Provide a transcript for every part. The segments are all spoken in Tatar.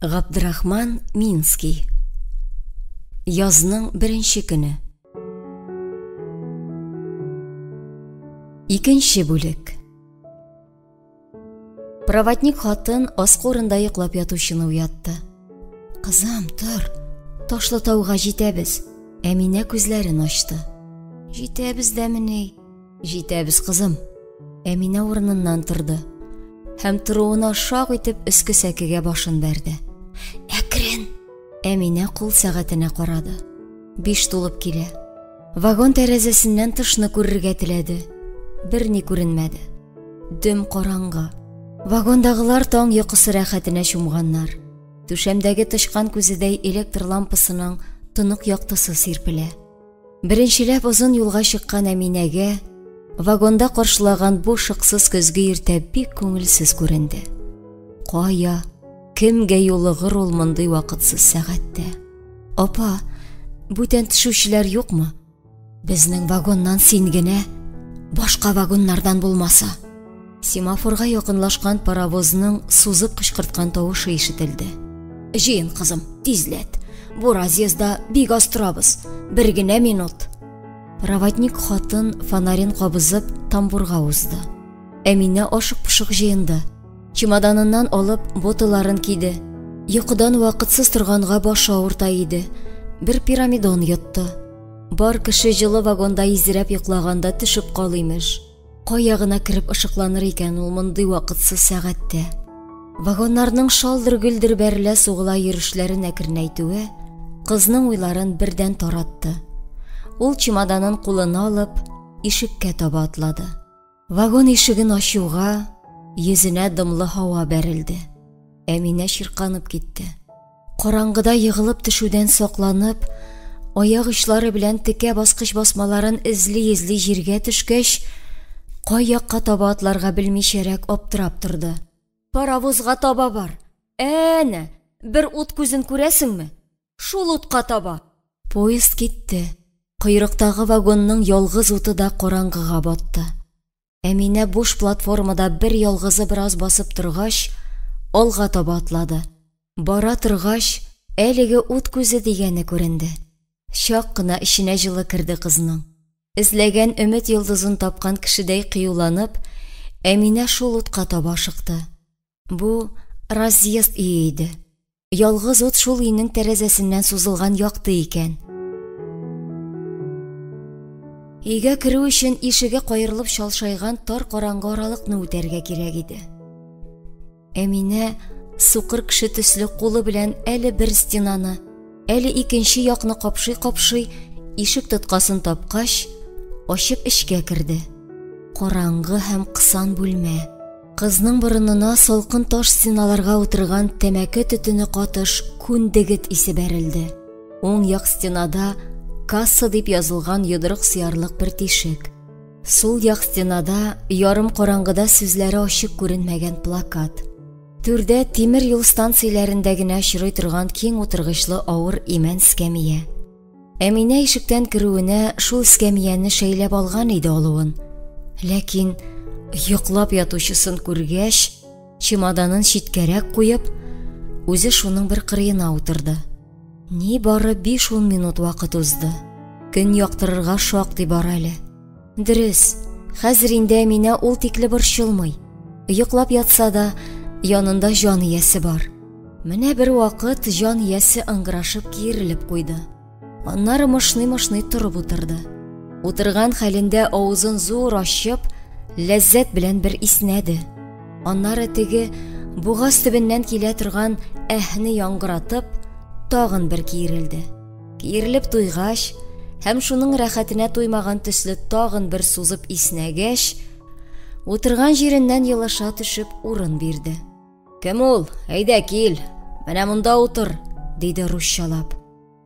Габдрахман Минский. Язның беренче көне. Икенче бүлек. Проводник хатын асқы урында йоклап ятучыны уятты. Кызым, тор, Ташлытауга җитәбез. Әминә күзләрен ачты. Җитәбез дәмени? Җитәбез, кызым. Әминә урыныннан торды. Һәм торуына шак итеп өске сәкегә башын бәрде. Әкрен! Әминә кул сәгатенә карады. 5 тулып килә. Вагон тәрәзәсеннән тышны күрергә теләде. Берни күренмәде. Дөм караңгы. Вагондагылар таң йокысы рәхәтенә чумганнар. Түшәмдәге тышкан күзедәй электр лампасының тонык яктысы сирпелә. Беренчеләп озын юлга чыккан Әминәгә вагонда каршылаган бу шыксыз көзге иртә бик күңелсез күренде. Кая, кемгә юлыгыр ул мондый вакытсыз сәгатьтә? Апа, бүтән төшүчеләр юкмы? Безнең вагоннан син генә, башка вагоннардан булмаса. Семафорга якынлашкан паровозның сузып кычкырткан тавышы ишетелде. Җыен, кызым, тизләт. Бу разъездда бик аз торабыз. Бер генә минут. Проводник хатын фонарин кабызып тамбурга узды. Әминә ашык-пышык җыенды. Чемоданыннан алып ботыларын киде. Йокыдан вакытсыз торганга башы авырта иде. Бер пирамидон йотты. Бар кеше җылы вагонда изрәп йоклаганда төшеп калыймыш. Кая гына кирип ышыкланыр икән ул мондый вакытсыз сәгатьтә? Вагоннарның шалдыр-гөлдер бәрелә сугыла йөрүшләрен әкренәйтүе кызның уйларын бердән таратты. Ул чемоданын кулына алып, ишеккә таба атлады. Вагон ишеген ачуга, йөзенә дымлы һава бәрелде. Әминә чирканып китте. Караңгыда егылып төшүдән сакланып, аяк очлары белән текә баскыч басмаларын эзли-эзли җиргә төшкәч, каякка таба атларга белмичәрәк аптырап торды. Паровозга таба бар. Әнә, бер ут күзен күрәсеңме? Шул утка таба. Поезд китте. Койрыктагы вагонның ялгыз уты да караңгыга батты. Әминә буш платформада бер ялгызы бераз басып торгач, алга таба атлады. Бара торгач, әлеге ут күзе дигәне күренде. Чак кына иченә җылы кирде кызның. Эзләгән өмет йолдызын тапкан кешедәй кыюланып, Әминә шул утка таба шыкты. Бу разъезд ие иде. Ялгыз ут шул өйнең тәрәзәсеннән сузылган якты икән. Өйгә керү өчен ишеге кайрылып шалшайган тар караңгы аралыкны үтәргә кирәк иде. Әминә сукыр кеше төсле кулы белән әле бер стенаны, әле икенче якны капшый-капшый ишек тоткасын тапкач, ачып эчкә керде. Караңгы һәм кысан бүлмә. Кызның борынына салкын таш стеналарга утырган тәмәке төтене катыш күндегет исе бәрелде. Уң як стенада касса дип язылган йодрык сыярлык бер тишек. Сул як стенада ярым караңгыда сүзләре ачык күренмәгән плакат. Түрдә тимер юл станцияләрендә генә очрый торган киң утыргычлы авыр имән скамия. Әминә ишектән керүенә шул скамияне шәйләп алган иде алуын. Ләкин йоклап ятучысын күргәч, чемоданын читкәрәк куеп, үзе шуның бер кырыена утырды. Ни бары 5-10 минут вакыт узды. Көн яктырырга шактый бар әле. Дөрес, хәзер инде Әминә ул тикле борчылмый. Йоклап ятса да, янында җан иясе бар. Менә бер вакыт җан иясе ыңгырашып киерелеп куйды. Аннары мышный-мышный торып утырды. Утырган хәлендә авызын зур ачып, ләззәт белән бер иснәде. Аннары теге бугаз төбеннән килә торган әһне яңгыратып, тагын бер киерелде. Киерелеп туйгач, һәм шуның рәхәтенә туймаган төсле тагын бер сузып иснәгәч, утырган җиреннән елыша төшеп урын бирде. Кем ул? Әйдә кил, менә монда утыр, диде русчалап.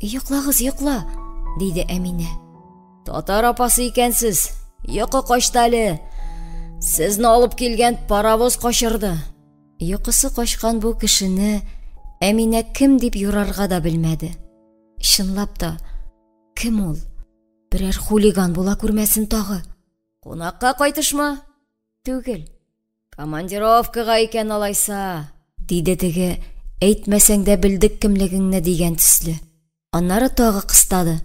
Йоклагыз, йокла, диде Әминә. Татар апасы икәнсез, йокы качты әле. Сезне алып килгән паровоз качырды. Йокысы качкан бу кешене Әминә кем дип юрарга да белмәде. Чынлап та, кем ул? Берәр хулиган була күрмәсен тагы. Кунакка кайтышмы? Түгел. Командировкага икән алайса, диде теге әйтмәсәң дә белдек кемлегеңне дигән төсле. Аннары тагы кыстады.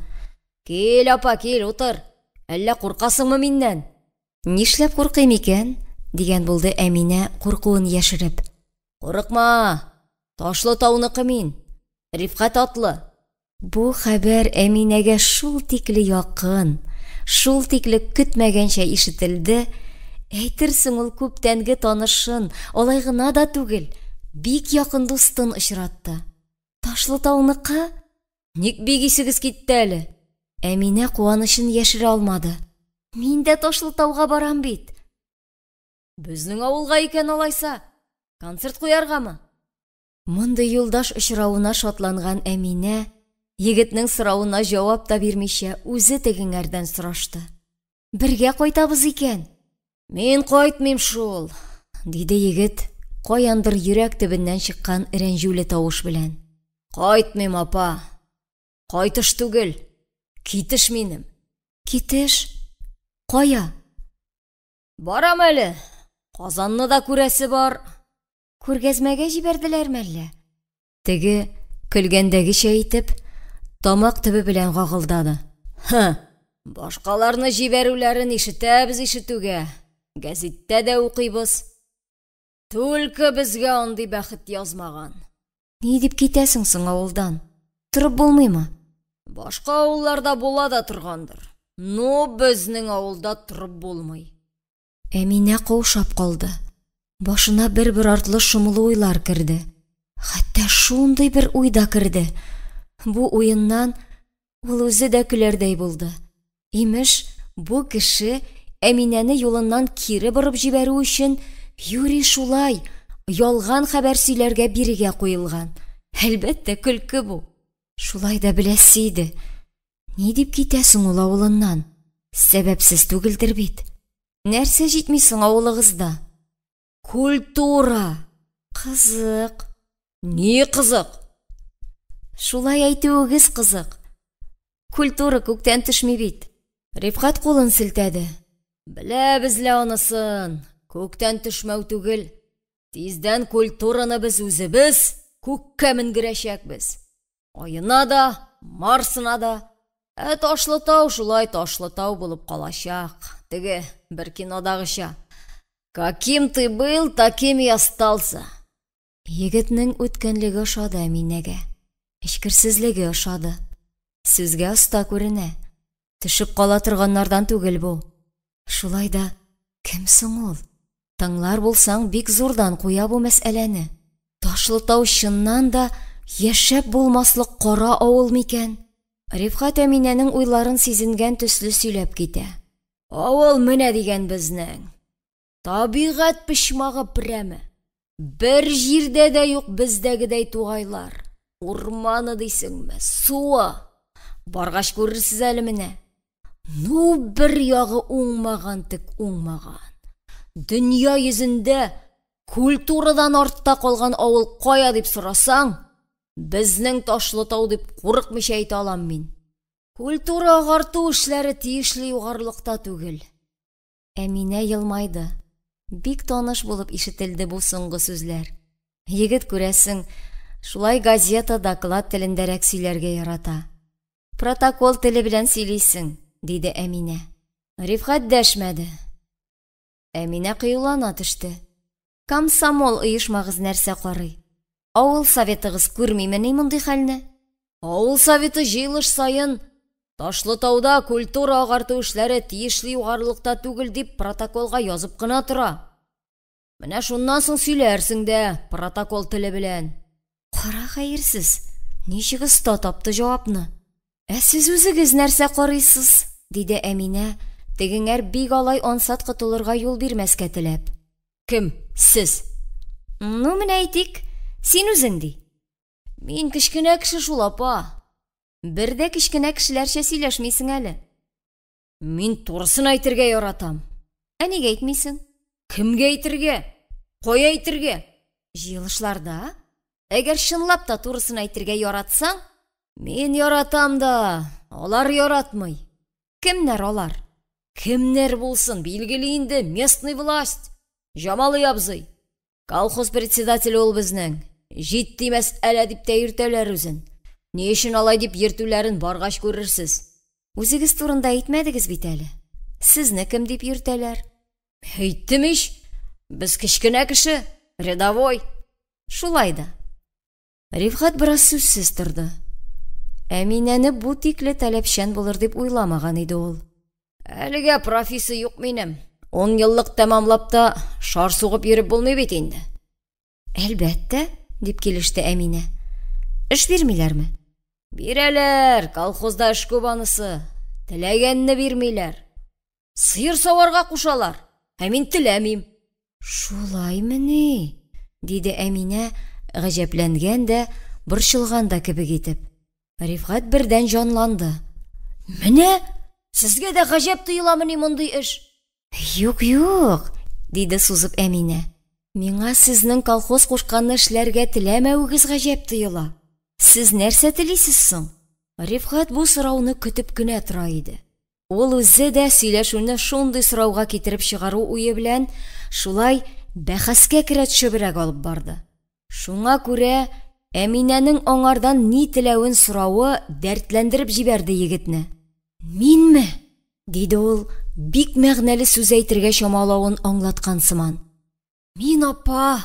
Кил, апа, кил, утыр. Әллә куркасыңмы миннән? Нишләп куркыйм икән? Дигән булды Әминә куркуын яшереп. Курыкма, Ташлытауныкы мин. Рифкать атлы. Бу хәбәр Әминәгә шул тикле якын, шул тикле көтмәгәнчә ишетелде. Әйтерсең, ул күптәнге танышын, алай гына да түгел, бик якын дустын очратты. Ташлытауныкы? Ник бик исегез китте әле? Әминә куанычын яшерә алмады. Мин дә Ташлытауга барам бит. Безнең авылга икән алайса, концерт куяргамы? Мондый юлдаш очрауына шатланган Әминә егетнең сорауына җавап та бирмичә үзе тегеңәрдән сорашты. Бергә кайтабыз икән. Мин кайтмыйм шул, диде егет, каяндыр йөрәк төбеннән чыккан рәнҗүле тавыш белән. Кайтмыйм, апа. Кайтыш түгел, китеш минем. Китеш? Кая? Барам әле. Казанны да күрәсе бар. Күргәзмәгә җибәрделәрме әллә? Теге көлгәндәгечә итеп тамак төбе белән гагылдады. Башкаларны җибәрүләрен ишетәбез ишетүгә. Гәзиттә дә укыйбыз. Түлке безгә андый бәхет язмаган. Ни дип китәсең соң авылдан? Торып булмыймы? Башка авылларда була да торгандыр. Но безнең авылда торып булмый. Әминә каушап калды. Башына бер артлы шомлы уйлар керде. Хәтта шундый бер уйда керде. Бу уеннан ул үзе дә көләрдәй булды. Имеш, бу кеше Әминәне юлыннан кире борып җибәрү өчен юри шулай, ялган хәбәр сөйләргә бирегә куелган. Әлбәттә, көлке бу. Шулай да беләсе иде. Ни дип китәсең ул авылыннан? Сәбәпсез түгелдер бит. Нәрсә җитми соң авылыгызда? Культура. Кызык. Ни кызык? Шулай әйтүегез кызык. Культура күктән төшми бит. Рифкать кулын селтәде. Беләбез лә анысын. Күктән төшмәү түгел. Тиздән культураны без үзебез күккә менгерәчәкбез. Айына да, Марсына да. Ташлытау шулай Ташлытау булып калачак. Теге бер кинодагыча. Каким ты был, таким и остался. Егетнең үткәнлеге ошады Әминәгә. Эчкерсезлеге ошады. Сүзгә оста күренә. Төшеп кала торганнардан түгел бу. Шулай да, кем соң ул? Таңлар булсаң, бик зурдан куя бу мәсьәләне. Ташлытау чыннан да яшәп булмаслык кара авыл микән? Рифкать Әминәнең уйларын сизенгән төсле сөйләп китә. Авыл менә дигән безнең. Табигать пычмагы прәме. Бер җирдә дә юк бездәгедәй тугайлар. Урманы дисеңме, суы. Баргач күрерсез әле менә. Ну, бер ягы уңмаган тик уңмаган. Дөнья йөзендә культурадан артта калган авыл кая дип сорасаң, безнең Ташлытау дип курыкмыйча әйтә алам мин. Культура агарту эшләре тиешле югарлыкта түгел. Әминә елмайды. Бик таныш булып ишетелде бу соңгы сүзләр. Егет күрәсең, шулай газета доклад телендәрәк сөйләргә ярата. Протокол теле белән сөйлисең, диде Әминә. Рифкать дәшмәде. Әминә кыюлана төште. Комсомол оешмагыз нәрсә карый? Авыл советыгыз күрмиме ни мондый хәлне? Авыл советы җыелыш сайын Ташлытауда культура агарту эшләре тиешле югарлыкта түгел дип протоколга язып кына тора. Менә шуннан соң сөйләрсең дә протокол теле белән. Кара хәерсез, ничек оста тапты җавапны? Сез үзегез нәрсә карыйсыз? Диде Әминә, тегеңәр бик алай ансат кытылырга юл бирмәскә теләп. Кем? Сез? Ну, менә әйтик, син үзең ди. Мин кечкенә кеше шул, апа. Бердә кечкенә кешеләрчә сөйләшмисең әле. Мин турысын әйтергә яратам. Нигә әйтмисең? Кемгә әйтергә? Кая әйтергә? Җыелышларда? Әгәр чынлап та турысын әйтергә яратсаң, мин яратам да, алар яратмый. Кемнәр алар? Кемнәр булсын, билгеле инде, местный власть. Җамалы абзый. Колхоз председателе ул безнең. Җитди мәсьәлә дип тә йөртәләр үзен. Ни өчен алай дип йөртүләрен баргач күрерсез. Үзегез турында әйтмәдегез бит әле. Сезне кем дип йөртәләр? Әйттем ич. Без кечкенә кеше, рядовой. Шулай да. Рифгать бераз сүзсез торды. Әминәне бу тикле таләпчән булыр дип уйламаган иде ул. Әлегә профисы юк минем. 10 еллык тәмамлап та шар сугып йөреп булмый бит инде. Әлбәттә, дип килеште Әминә. Эш бирмиләрме? Бирәләр, колхозда эш күп анысы. Теләгәнне бирмиләр. Сыер саварга кушалар. Ә мин теләмим. Шулаймы ни? Диде Әминә, гаҗәпләнгән дә, борчылган да кебек итеп. Рифгать бердән җанланды. Менә сезгә дә гаҗәп тоеламы ни мондый эш? Юк, диде сузып Әминә. Миңа сезнең колхоз кушканны эшләргә теләмәвегез гаҗәп тоела. Сез нәрсә телисез соң? Рифгать бу сорауны көтеп кенә тора иде. Ул үзе дә сөйләшүне шундый сорауга китереп чыгару уе белән шулай бәхәскә керә төшебрәк алып барды. Шуңа күрә Әминәнең аңардан ни теләвен сорауы дәртләндереп җибәрде егетне. Минме? Диде ул, бик мәгънәле сүз әйтергә чамалавын аңлаткан сыман. Мин апа,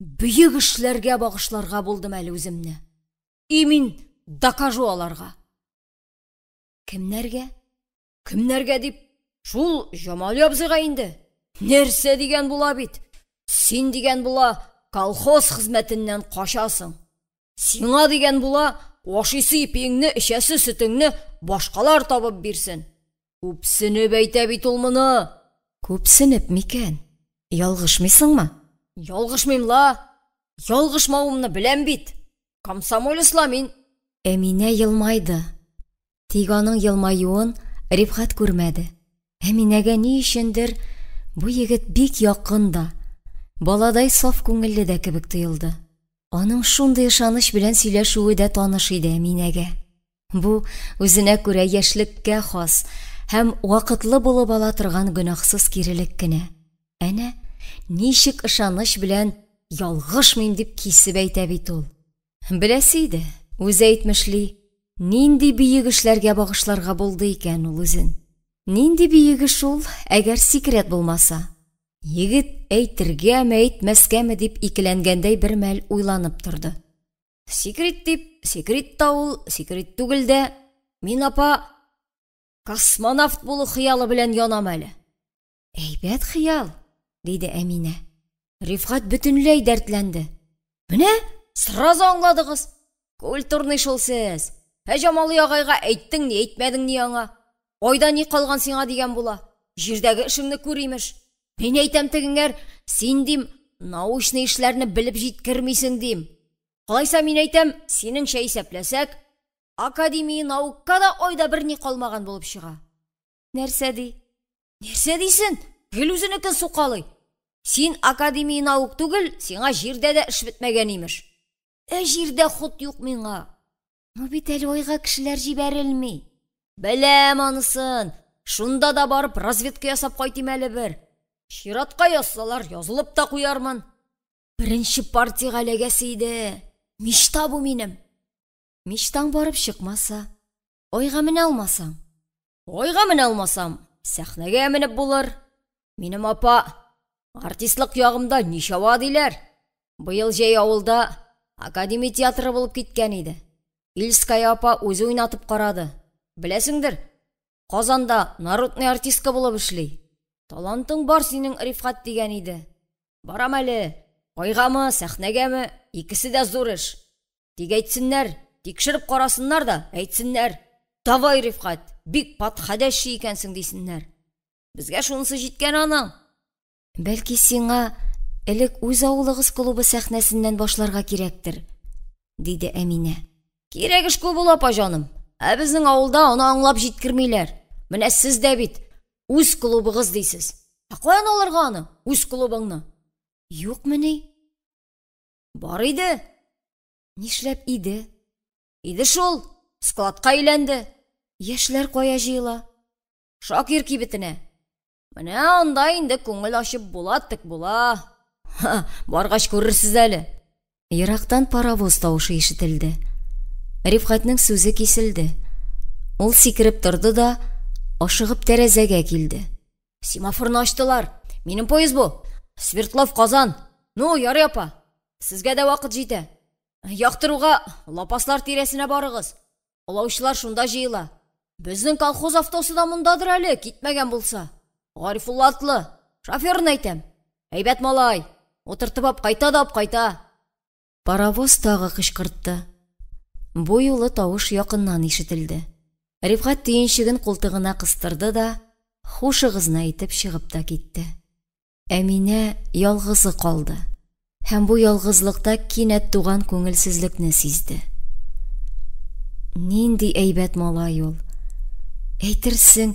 бөек эшләргә багышларга булдым әле үземне. Мин докажу аларга. Кемнәргә? Кемнәргә дип? Шул Җамал абзыйга инде. Нәрсә дигән була бит? Син дигән була колхоз хезмәтеннән качасың. Сиңа дигән була ашыйсы ипеңне, эчәсе сөтеңне башкалар табып бирсен. Күпсенеп әйтә бит ул моны. Күпсенеп микән? Ялгышмыйсыңмы? Ялгышмыйм ла. Ялгышмавымны беләм бит. Комсомолецла мин. Әминә елмайды. Тик аның елмаюын Рифгать күрмәде. Әминәгә ни өчендер бу егет бик якын да, баладай саф күңелле дә кебек тоелды. Аның шундый ышаныч белән сөйләшүе дә таныш иде Әминәгә. Бу үзенә күрә яшьлеккә хас һәм вакытлы булып ала торган гөнаһсыз кирелек кенә. Әнә ничек ышаныч белән ялгышмыйм дип кисеп әйтә бит ул. Беләсе иде, үзе әйтмешли, нинди биек эшләргә багышларга булды икән ул үзен. Нинди биек эш ул, әгәр секрет булмаса. Егет әйтергәме, әйтмәскәме дип икеләнгәндәй бер мәл уйланып торды. Секрет дип, секрет та ул, секрет түгел дә, мин апа космонавт булу хыялы белән янам әле. Әйбәт хыял, диде Әминә. Рифгать бөтенләй дәртләнде. Менә, сразу аңладыгыз. Культурный шул сез. Җамал агайга әйттең ни, әйтмәдең ни аңа? Айда ни калган сиңа дигән була. Җирдәге эшеңне күримеш. Мин әйтәм тегеңәр, син дим, научный эшләрне белеп җиткермисең дим. Калайса мин әйтәм, синеңчә исәпләсәк, академия наукада айда бер ни калмаган булып чыга. Нәрсә ди? Нәрсә дисен? Гел үзенекен сукалый. Син академия наук түгел, сиңа җирдә дә эш бетмәгән имеш. Җирдә хут юк миңа. Ну бит әле айга кешеләр җибәрелми. Беләм анысын. Шунда да барып разведка ясап кайтыйм әле бер. Чиратка язсалар язылып та куярмын. Беренче партиягә ләгәсе иде. Мишта бу минем. Миштаң барып чыкмаса, айга менә алмасаң. Айга менә алмасам, сәхнәгә менеп булыр. Минем апа, артистлык ягымда ничава диләр. Быел җәй авылда академия театры булып киткән иде. Ильская апа үзе уйнатып карады. Беләсеңдер, Казанда народный артистка булып эшли. Талантың бар синең, Рифгать дигән иде. Барам әле. Айгамы, сәхнәгәме, икесе дә зур эш. Тик әйтсеннәр, тикшереп карасыннар да, әйтсеннәр. Давай, Рифгать, бик подходящий икәнсең дисеннәр. Безгә шунысы җиткән аның. Бәлки сиңа элек үз авылыгыз клубы сәхнәсеннән башларга кирәктер, диде Әминә. Кирәк эш күп ул, апа җаным. Ә безнең авылда аны аңлап җиткермиләр. Менә сез дә бит үз клубыгыз дисез. Каян алырга аны, үз клубыңны? Юкмы ни? Бар иде. Нишләп иде? Иде шул, складка әйләнде. Яшьләр кая җыела? Шакир кибетенә. Менә анда инде күңел ачып була, тик була. Баргач күрерсез әле. Ерактан паровоз тавышы ишетелде. Рифкатьнең сүзе киселде. Ул сикереп торды да, ашыгып тәрәзәгә килде. Семафорны ачтылар. Минем поезд бу. Свердлов, Казан. Ну, ярый апа. Сезгә дә вакыт җитә. Яктыруга лапаслар тирәсенә барыгыз. Олаучылар шунда җыела. Безнең колхоз автосы да мондадыр әле, китмәгән булса. Гарифулла атлы. Шоферын әйтәм. Әйбәт малай. Утыртып ап кайта да ап кайта. Паровоз тагы кычкыртты. Бу юлы тавыш якыннан ишетелде. Рифкать төенчеген култыгына кыстырды да, хушыгызны әйтеп чыгып та китте. Әминә ялгызы калды. Һәм бу ялгызлыкта кинәт туган күңелсезлекне сизде. Нинди әйбәт малай ул. Әйтерсең,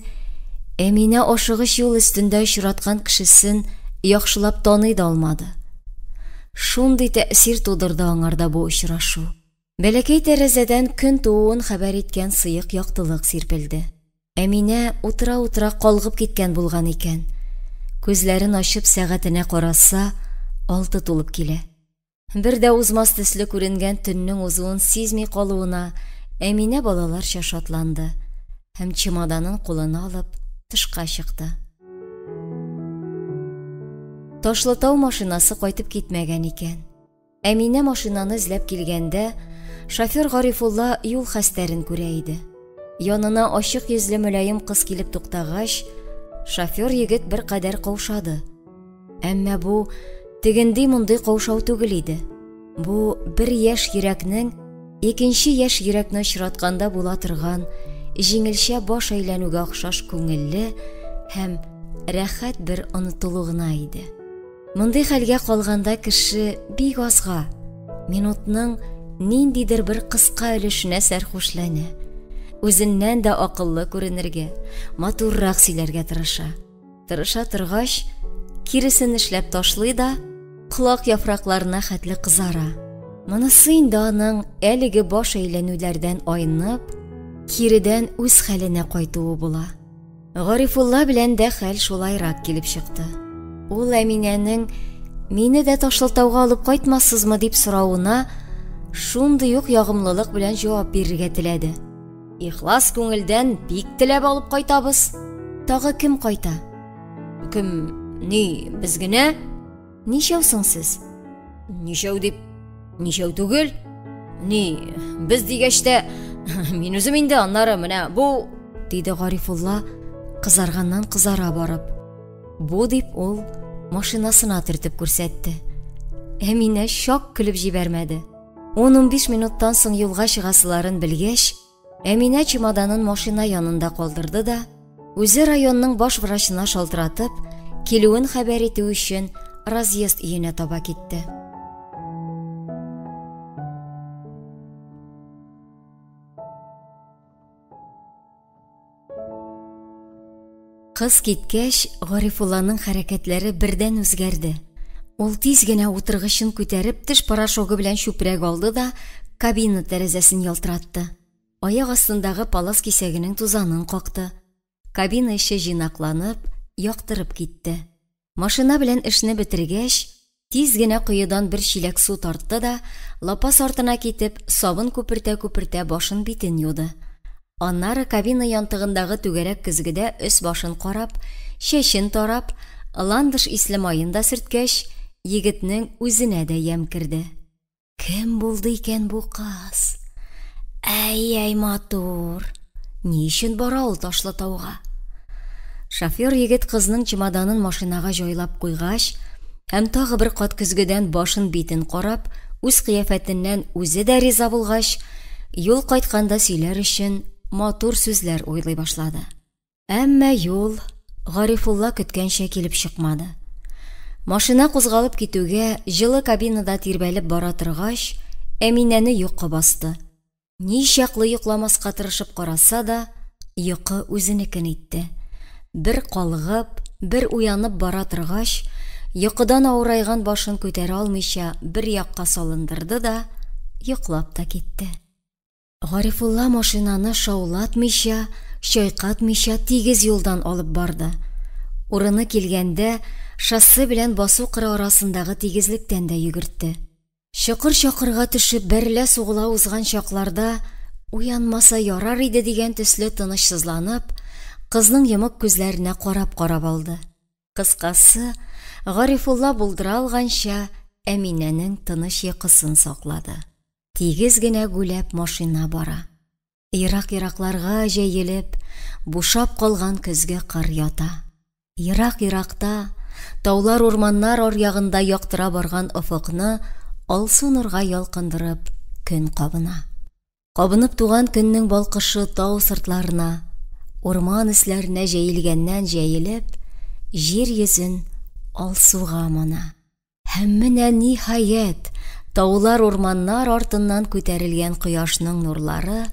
Әминә ашыгыч юл өстендә очраткан кешесен яхшылап таный да алмады. Шундый тәэсир тудырды аңарда бу очрашу. Бәләкәй тәрәзәдән көн тууын хәбәр иткән сыйык яктылык сирпелде. Әминә утыра-утыра калгып киткән булган икән. Күзләрен ачып сәгатенә караса, 6 тулып килә. Бер дә узмас төсле күренгән төннең узуын сизми калуына Әминә балаларча шатланды һәм чемоданын кулына алып тышка чыкты. Ташлытау машинасы кайтып китмәгән икән. Әминә машинаны эзләп килгәндә, шофер Гарифулла юл хәстәрен күрә иде. Янына ачык йөзле мөлаем кыз килеп туктагач, шофер егет бер кадәр каушады. Әмма бу тегенди мондый каушау түгел иде. Бу бер яшь йөрәкнең икенче яшь йөрәкне очратканда була торган, җиңелчә баш әйләнүгә охшаш күңелле һәм рәхәт бер онытылугына иде. Мондый хәлгә калганда кеше бик азга, минутның ниндидер бер кыска өлешенә сәрхүшләнә. Үзеннән дә акыллы күренергә, матуррак сөйләргә тырыша. Тырыша торгач, киресен эшләп ташлый да, колак яфракларына хәтле кызара. Монысы инде аның әлеге баш әйләнүләрдән айнып, киредән үз хәленә кайтуы була. Гарифулла белән дә хәл шулайрак килеп чыкты. Ул Әминәнең «Мине дә Ташлытауга алып кайтмассызмы?» дип сорауына шундый ук ягымлылык белән җавап бирергә теләде. Ихлас күңелдән бик теләп алып кайтабыз. Тагы кем кайта? Кем? Ни, без генә? Ничәүсең сез? Ничәү дип? Ничәү түгел? Ни, без дигәч тә, мин үзем инде аннары менә бу, диде Гарифулла кызарганнан кызара барып. Бу дип ул машинасына төртеп күрсәтте. Әминә шак көлеп җибәрмәде. 10-15 минуттан соң юлга чыгасыларын белгәч, Әминә чемоданын машина янында калдырды да, үзе районның баш врачына шалтыратып, килүен хәбәр итү өчен разъезд өенә таба китте. Кыз киткәч, Гарифулланың хәрәкәтләре бердән үзгәрде. Ул тиз генә утыргычын күтәреп, теш порошогы белән чүпрәк алды да, кабина тәрәзәсен ялтыратты. Аяк астындагы палас кисәгенең тузанын какты. Кабина эче җыйнакланып, яктырып китте. Машина белән эшне бетергәч, тиз генә куйыдан бер чиләк су тартты да, лапас артына китеп, сабын күпертә-күпертә башын битен юды. Аннары кабина янтыгындагы түгәрәк көзгедә өс башын карап, чәчен тарап, ландыш исле майын да сөрткәч, егетнең үзенә дә ям керде. Кем булды икән бу кыз? Әй матур. Ни өчен бара ул Ташлытауга? Шофер егет кызның чемоданын машинага җайлап куйгач, һәм тагы бер кат көзгедән башын битен карап, үз кыяфәтеннән үзе дә риза булгач, юл кайтканда сөйләр өчен матур сүзләр уйлый башлады. Әмма юл Гарифулла көткәнчә килеп чыкмады. Машина кузгалып китүгә, җылы кабинада тирбәлеп бара торгач, Әминәне йокы басты. Ничаклы йокламаска тырышып караса да, йокы үзенекен итте. Бер калгып, бер уянып бара торгач, йокыдан авырайган башын күтәрә алмыйча бер якка салындырды да, йоклап та китте. Гарифулла машинаны шаулатмыйча, чайкатмыйча тигез юлдан алып барды. Урыны килгәндә, шоссе белән басу кыры арасындагы тигезлектән дә йөгертте. Шықыр-шақырға төшеп бәрелә сугыла узган чакларда уянмаса ярар иде дигән төсле тынычсызланып, кызның йомык күзләренә карап алды. Кыскасы, Гарифулла булдыра алганча Әминәнең тыныч йокысын саклады. Тигез генә гүләп машина бара. Ерак-еракларга җәелеп, бушап калган көзге кар ята. Ерак-еракта, таулар урманнар аръягында яктыра барган офыкны алсу нурга ялкындырып көн кабына. Кабынып туган көннең балкышы тау сыртларына, урман эсләренә җәелгәннән җәелеп, җир йөзен алсуга мана. Һәм менә ниһаять, таулар урманнар артыннан күтәрелгән кояшның нурлары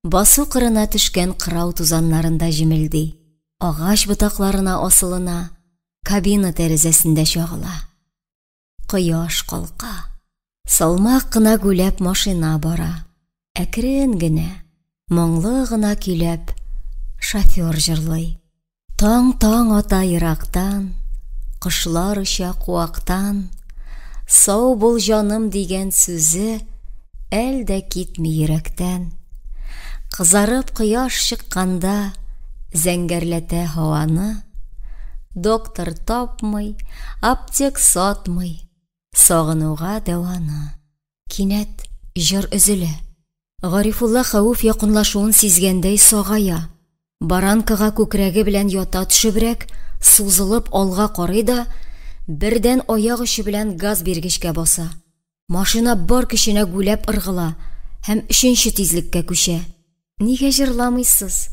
басу кырына төшкән кырау тузаннарында җимелди. Агач ботакларына асылына, кабина тәрәзәсендә чагыла. Кояш калка. Салмак кына гүләп машина бара. Әкрен генә, моңлы гына киләп, шофер җырлый. Таң ата ерактан, кышлар оча куактан, сау бул җаным дигән сүзе әлдә китми йөрәктән. Кызарып кояш чыкканда, зәңгәрләтә һаваны, доктор тапмый, аптек сатмый, сагынуга дәваны. Кинәт җыр өзелә. Гарифулла хәвеф якынлашуын сизгәндәй сагая. Баранкага күкрәге белән ята төшебрәк, сузылып алга карый да, бердән аяк очы белән газ биргечкә баса. Машина бар көченә гүләп ыргыла һәм 3нче тизлеккә күчә. Нигә җырламыйсыз?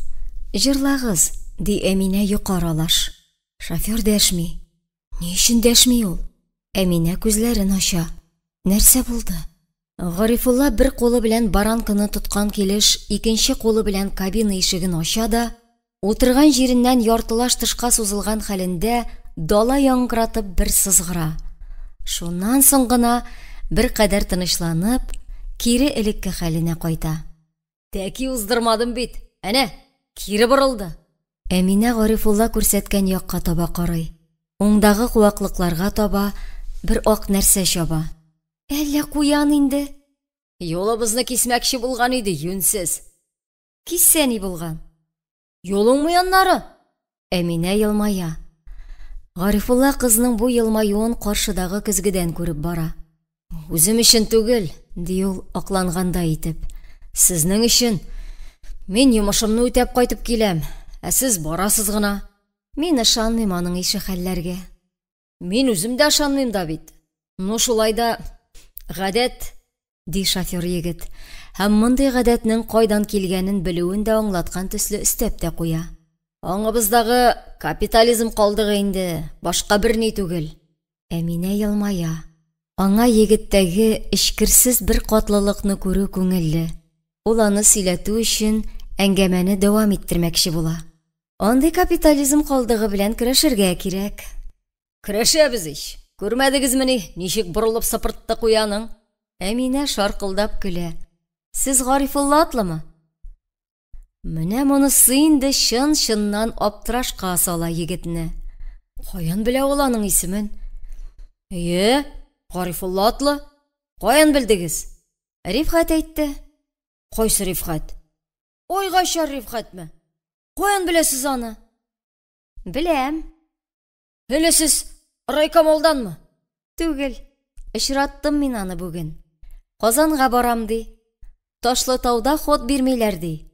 Җырлагыз, ди Әминә юкаралаш. Шофер дәшми. Ни өчен дәшми ул? Әминә күзләрен ача. Нәрсә булды? Гарифулла бер кулы белән баранканы тоткан килеш, икенче кулы белән кабина ишеген ача да, утырган җиреннән яртылаш тышка сузылган хәлендә дала яңгыратып бер сызгыра. Шуннан соң гына бер кадәр тынычланып, кире элекке хәленә кайта. Тәки уздырмадым бит. Әнә, кире борылды. Әминә Гарифулла күрсәткән якка таба карый. Уңдагы куаклыкларга таба бер ак нәрсә чаба. Әллә куян инде? Юлыбызны кисмәкче булган иде, юнсез. Кисә ни булган? Юлыңмы яннары? Әминә елмая. Гарифулла кызның бу елмаюын каршыдагы көзгедән күреп бара. Үзем өчен түгел, ди ул акланганда итеп. Сезнең өчен. Мин йомышымны үтәп кайтып киләм, ә сез барасыз гына. Мин ышанмыйм аның ише хәлләргә. Мин үзем дә ышанмыйм да бит. Ну шулай да гадәт, ди шофер егет. Һәм мондый гадәтнең кайдан килгәнен белүен дә аңлаткан төсле өстәп тә куя. Аңыбыздагы капитализм калдыгы инде, башка берни түгел. Әминә елмая. Аңа егеттәге эчкерсез бер катлылыкны күрү күңелле. Ул аны сөйләтү өчен әңгәмәне дәвам иттермәкче була. Андый капитализм калдыгы белән көрәшергә кирәк. Көрәшәбез ич. Күрмәдегезмени, ничек борылып сыпыртты куяның? Әминә шаркылдап көлә. Сез Гарифулла атлымы? Менә монысы инде чын-чыннан аптырашка сала егетне. Каян белә ул аның исемен? Гарифулла атлы. Каян белдегез? Рифхат әйтте. Кайсы Рифхат? Ойгача Рифхатмы? Каян беләсез аны? Беләм. Әле сез райкомолданмы? Түгел. Очраттым мин аны бүген. Казанга барам ди. Ташлытауда ход бирмиләр ди.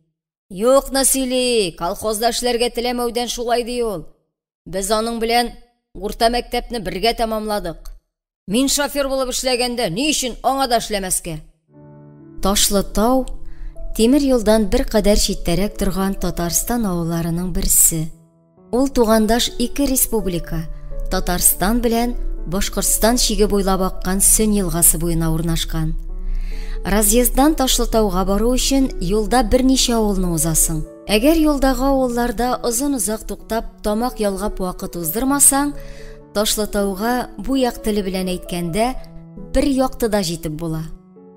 Юк, Насили, колхозда эшләргә теләмәүдән шулай ди ул. Без аның белән урта мәктәпне бергә тәмамладык. Мин шофер булып эшләгәндә ни өчен аңа да эшләмәскә? Ташлытау тимер юлдан бер кадәр читтәрәк торган Татарстан авылларының берсе. Ул тугандаш ике республика, Татарстан белән Башкортстан чиге буйлап аккан Сөн елгасы буена урнашкан. Разъезддан Ташлытауга бару өчен юлда берничә авылны узасың. Әгәр юлдагы авылларда озын-озак туктап, тамак ялгап вакыт уздырмасаң, Ташлытауга бу як теле белән әйткәндә бер яктыда җитеп була.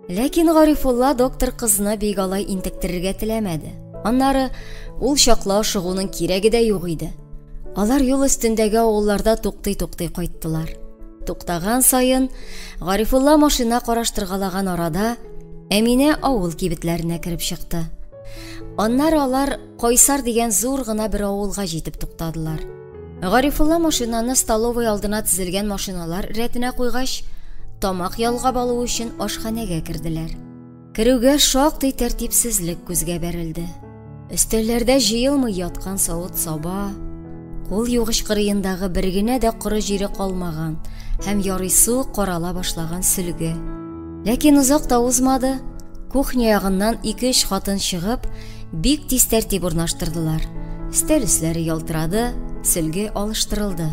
Ләкин Гарифулла доктор кызны бик алай интектерергә теләмәде. Аннары ул чаклы ашыгуның кирәге дә юк иде. Алар юл өстендәге авылларда туктый кайттылар. Туктаган сайын Гарифулла машина караштыргалаган арада Әминә авыл кибетләренә кереп чыкты. Аннары алар Кайсар дигән зур гына бер авылга җитеп туктадылар. Гарифулла машинаны столовый алдына тезелгән машиналар рәтенә куйгач, тамак ялгап алу өчен ашханәгә керделәр. Керүгә шактый тәртипсезлек күзгә бәрелде. Өстәлләрдә җыелмый яткан савыт саба, кул югыш кырыендагы бер генә дә коры җире калмаган һәм ярыйсы карала башлаган сөлге. Ләкин узак та узмады. Кухня ягыннан 2-3 хатын чыгып, бик тиз тәртип урнаштырдылар. Өстәл өсләре ялтырады, сөлге алыштырылды.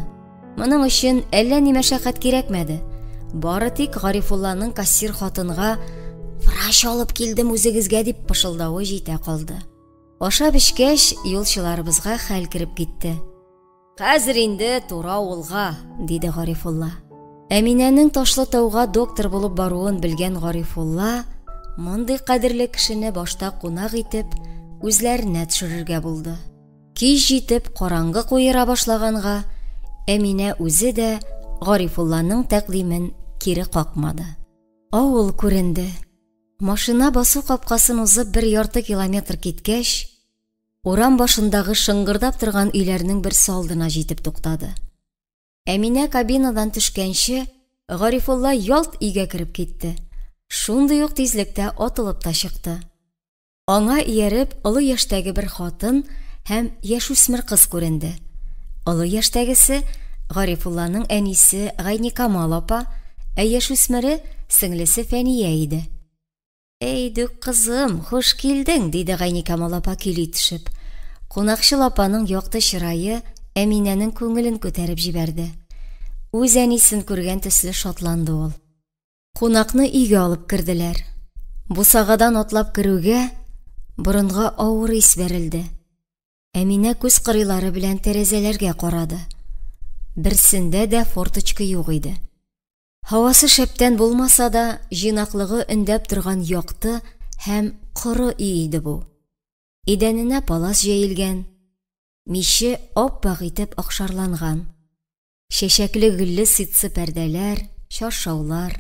Моның өчен әллә ни мәшәкать кирәкмәде. Бары тик Гарифулланың кассир хатынга «Врач алып килдем үзегезгә» дип пышылдавы җитә калды. Ашап эчкәч, юлчыларыбызга хәл кирип китте. «Хәзер инде тура авылга», диде Гарифулла. Әминәнең Ташлытауга доктор булып баруын белгән Гарифулла мондый кадерле кешене башта кунак итеп үзләренә төшерергә булды. Кич җитеп караңгы куера башлаганга, Әминә үзе дә Гарифулланың тәкъдимен кире какмады. Авыл күренде. Машина басу капкасын узып 1 ярты километр киткәч, урам башындагы шыңгырдап торган өйләрнең берсе алдына җитеп туктады. Әминә кабинадан төшкәнче, Гарифулла ялт өйгә кереп китте. Шундый ук тизлектә атылып та чыкты. Аңа ияреп олы яшьтәге бер хатын һәм яшүсмер кыз күренде. Олы яшьтәгесе Гарифулланың әнисе Гайникамал апа, яшүсмере сеңлесе Фәния иде. «Әйдүк кызым, хуш килдең», диде Гайникамал апа көйли төшеп. Кунакчыл апаның якты чырае Әминәнең күңелен күтәреп җибәрде. Үз әнисен күргән төсле шатланды ул. Кунакны өйгә алып керделәр. Бусагадан атлап керүгә, борынга авыр ис бәрелде. Әминә күз кырыйлары белән тәрәзәләргә карады. Берсендә дә форточка юк иде. Һавасы шәптән булмаса да, җыйнаклыгы өндәп торган якты һәм коры өй иде бу. Идәненә палас җәелгән. Мише аппак итеп акшарланган. Шәшәкле гөлле ситсы пәрдәләр, чаршаулар.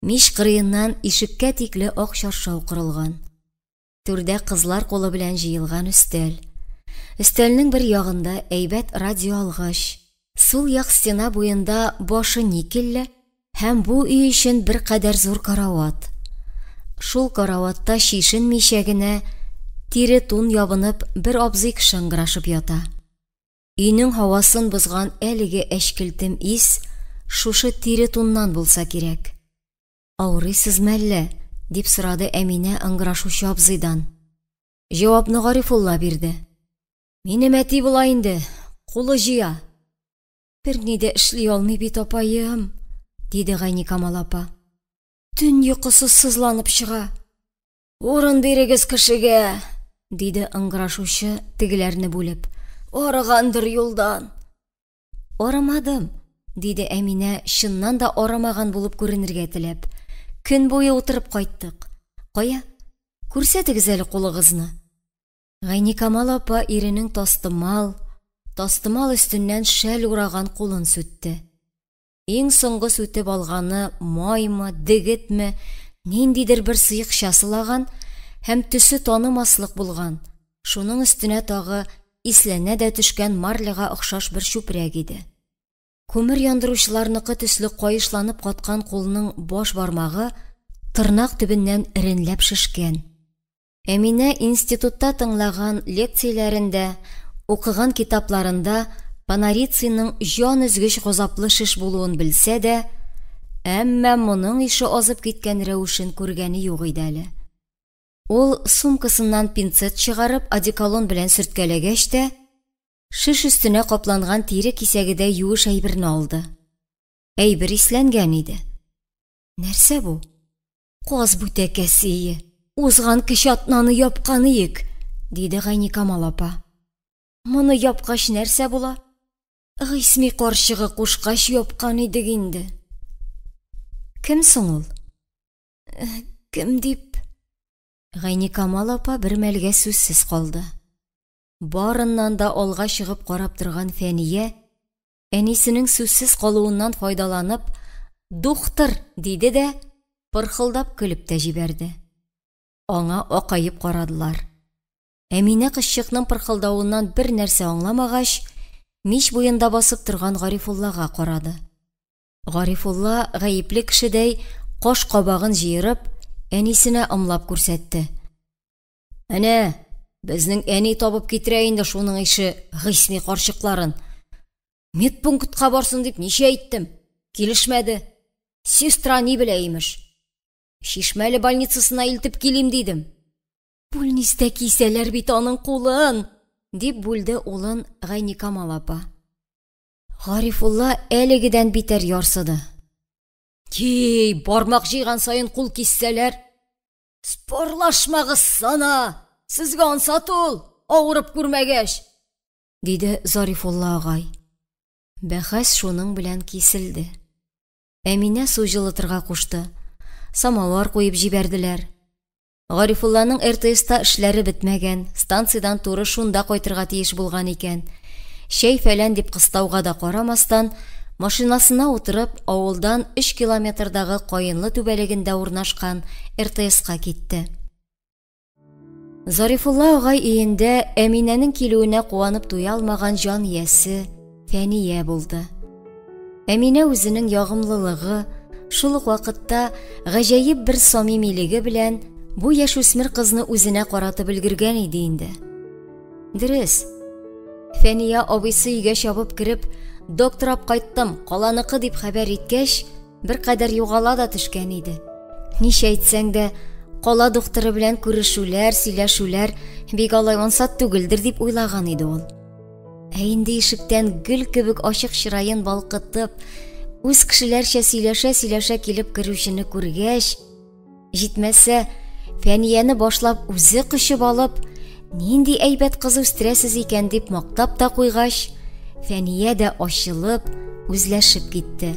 Миш кырыеннан ишеккә тикле ак чаршау кырылган. Түрдә кызлар кулы белән җыелган өстәл. Өстәлнең бер ягында әйбәт радио алгыч. Сул як стена буенда башы никелле һәм бу өй өчен бер кадәр зур карават. Шул караватта шишен мишәгенә тире тун ябынып бер абзый кышыңгырашып ята. Өйнең һавасын бозган әлеге әчкелтем ис шушы тире туннан булса кирәк. «Авырыйсызмы әллә?» дип сорады Әминә ыңгырашучы абзыйдан. Җавапны Гарифулла бирде. «Минем әти була инде, кулы җыя». «Берни дә эшли алмый бит апаем», диде Гайникамал апа. «Төн йокысыз сызланып чыга». «Урын бирегез кешегә», диде ыңгырашучы тегеләрне бүлеп. «Арыгандыр юлдан». «Арымадым», диде Әминә чыннан да арымаган булып күренергә теләп. «Көн буе утырып кайттык. Кая? Күрсәтегез әле кулыгызны». Гайникамал апа иренең тастымал өстеннән шәл ураган кулын сүтте. Иң соңгы сүтеп алганы маймы, дегетме, ниндидер бер сыйыкча сылаган һәм төсе танымаслык булган. Шуның өстенә тагы исләнә дә төшкән марлега охшаш бер чүпрәк иде. Күмер яндыручыларныкы төсле кайышланып каткан кулның баш бармагы тырнак төбеннән иренләп шешкән. Әминә институтта тыңлаган лекцияләрендә, укыган китапларында Панарицийның җан өзгеч газаплы шиш булуын белсә дә, әмма моның ише азып киткән рәвешен күргәне юк иде әле. Ул сумкасыннан пинцет чыгарып одеколон белән сөрткәләгәч тә, шиш өстенә капланган тире кисәгедә юеш әйберне алды. Әйбер исләнгән иде. Нәрсә бу? Каз бүтәкәсе. Узган кеше атнаны япкан иек, диде Гайникамал апа. Моны япкач нәрсә була? Гыйсми карчыгы кушкач япкан идек инде. Кем соң ул? Кем дип? Гайникамал апа бер мәлгә сүзсез калды. Барыннан да алга чыгып карап торган Фәния әнисенең сүзсез калуыннан файдаланып, "Доктор" диде дә, пырхылдап көлеп тә җибәрде. Аңа акаеп карадылар. Әминә кызчыкның пырхылдавыннан бер нәрсә аңламагач, мич буенда басып торган Гарифуллага карады. Гарифулла гаепле кешедәй каш кабагын җыерып, әнисенә ымлап күрсәтте. "Әнә, безнең әни табып китерә инде шуның ише Гыйсми карчыкларын. Медпунктка барсын дип ничә әйттем, килешмәде. Сестра ни белә имеш. Шишмәле больницасына илтеп килим дидем. Бүлнистә кисәләр бит аның кулын", дип бүлде улын Гайникамал апа. Гарифулла әлегедән битәр ярсыды. "Ки, бармак җыйган сайын кул киссәләр. Спорлашмагыз сана, сезгә ансат ул, авырып күрмәгәч", диде Зарифулла агай. Бәхәс шуның белән киселде. Әминә су җылытырга кушты. Самавар куеп җибәрделәр. Гарифулланың РТСта эшләре бетмәгән, станциyaдан туры шунда кайтырга тиеш булган икән. Шәй фәлән дип кыстауга да карамастан, машинасына утырып, авылдан 3 километрдагы Каенлы түбәлегендә урнашкан РТСка китте. Зарифулла агай өендә Әминәнең килүенә куанып туя алмаган җан иясе Фәния булды. Әминә үзенең ягымлылыгы, шул ук вакытта гаҗәеп бер самимилеге белән бу яшүсмер кызны үзенә каратып өлгергән иде инде. Дөрес, Фәния абыйсы өйгә чабып кереп, "Докторап кайттым, каланыкы" дип хәбәр иткәч, бер кадәр югала да төшкән иде. Ничә әйтсәң дә, кала докторы белән күрешүләр, сөйләшүләр бик алай ансат түгелдер дип уйлаган иде ул. Ә инде ишектән гөл кебек ачык чырайын балкытып, үз кешеләрчә сөйләшә килеп керүчене күргәч, җитмәсә, Фәнияне башлап үзе кочып алып, нинди әйбәт кыз үстерәсез икән дип мактап та куйгач, Фәния дә ачылып, үзләшеп китте.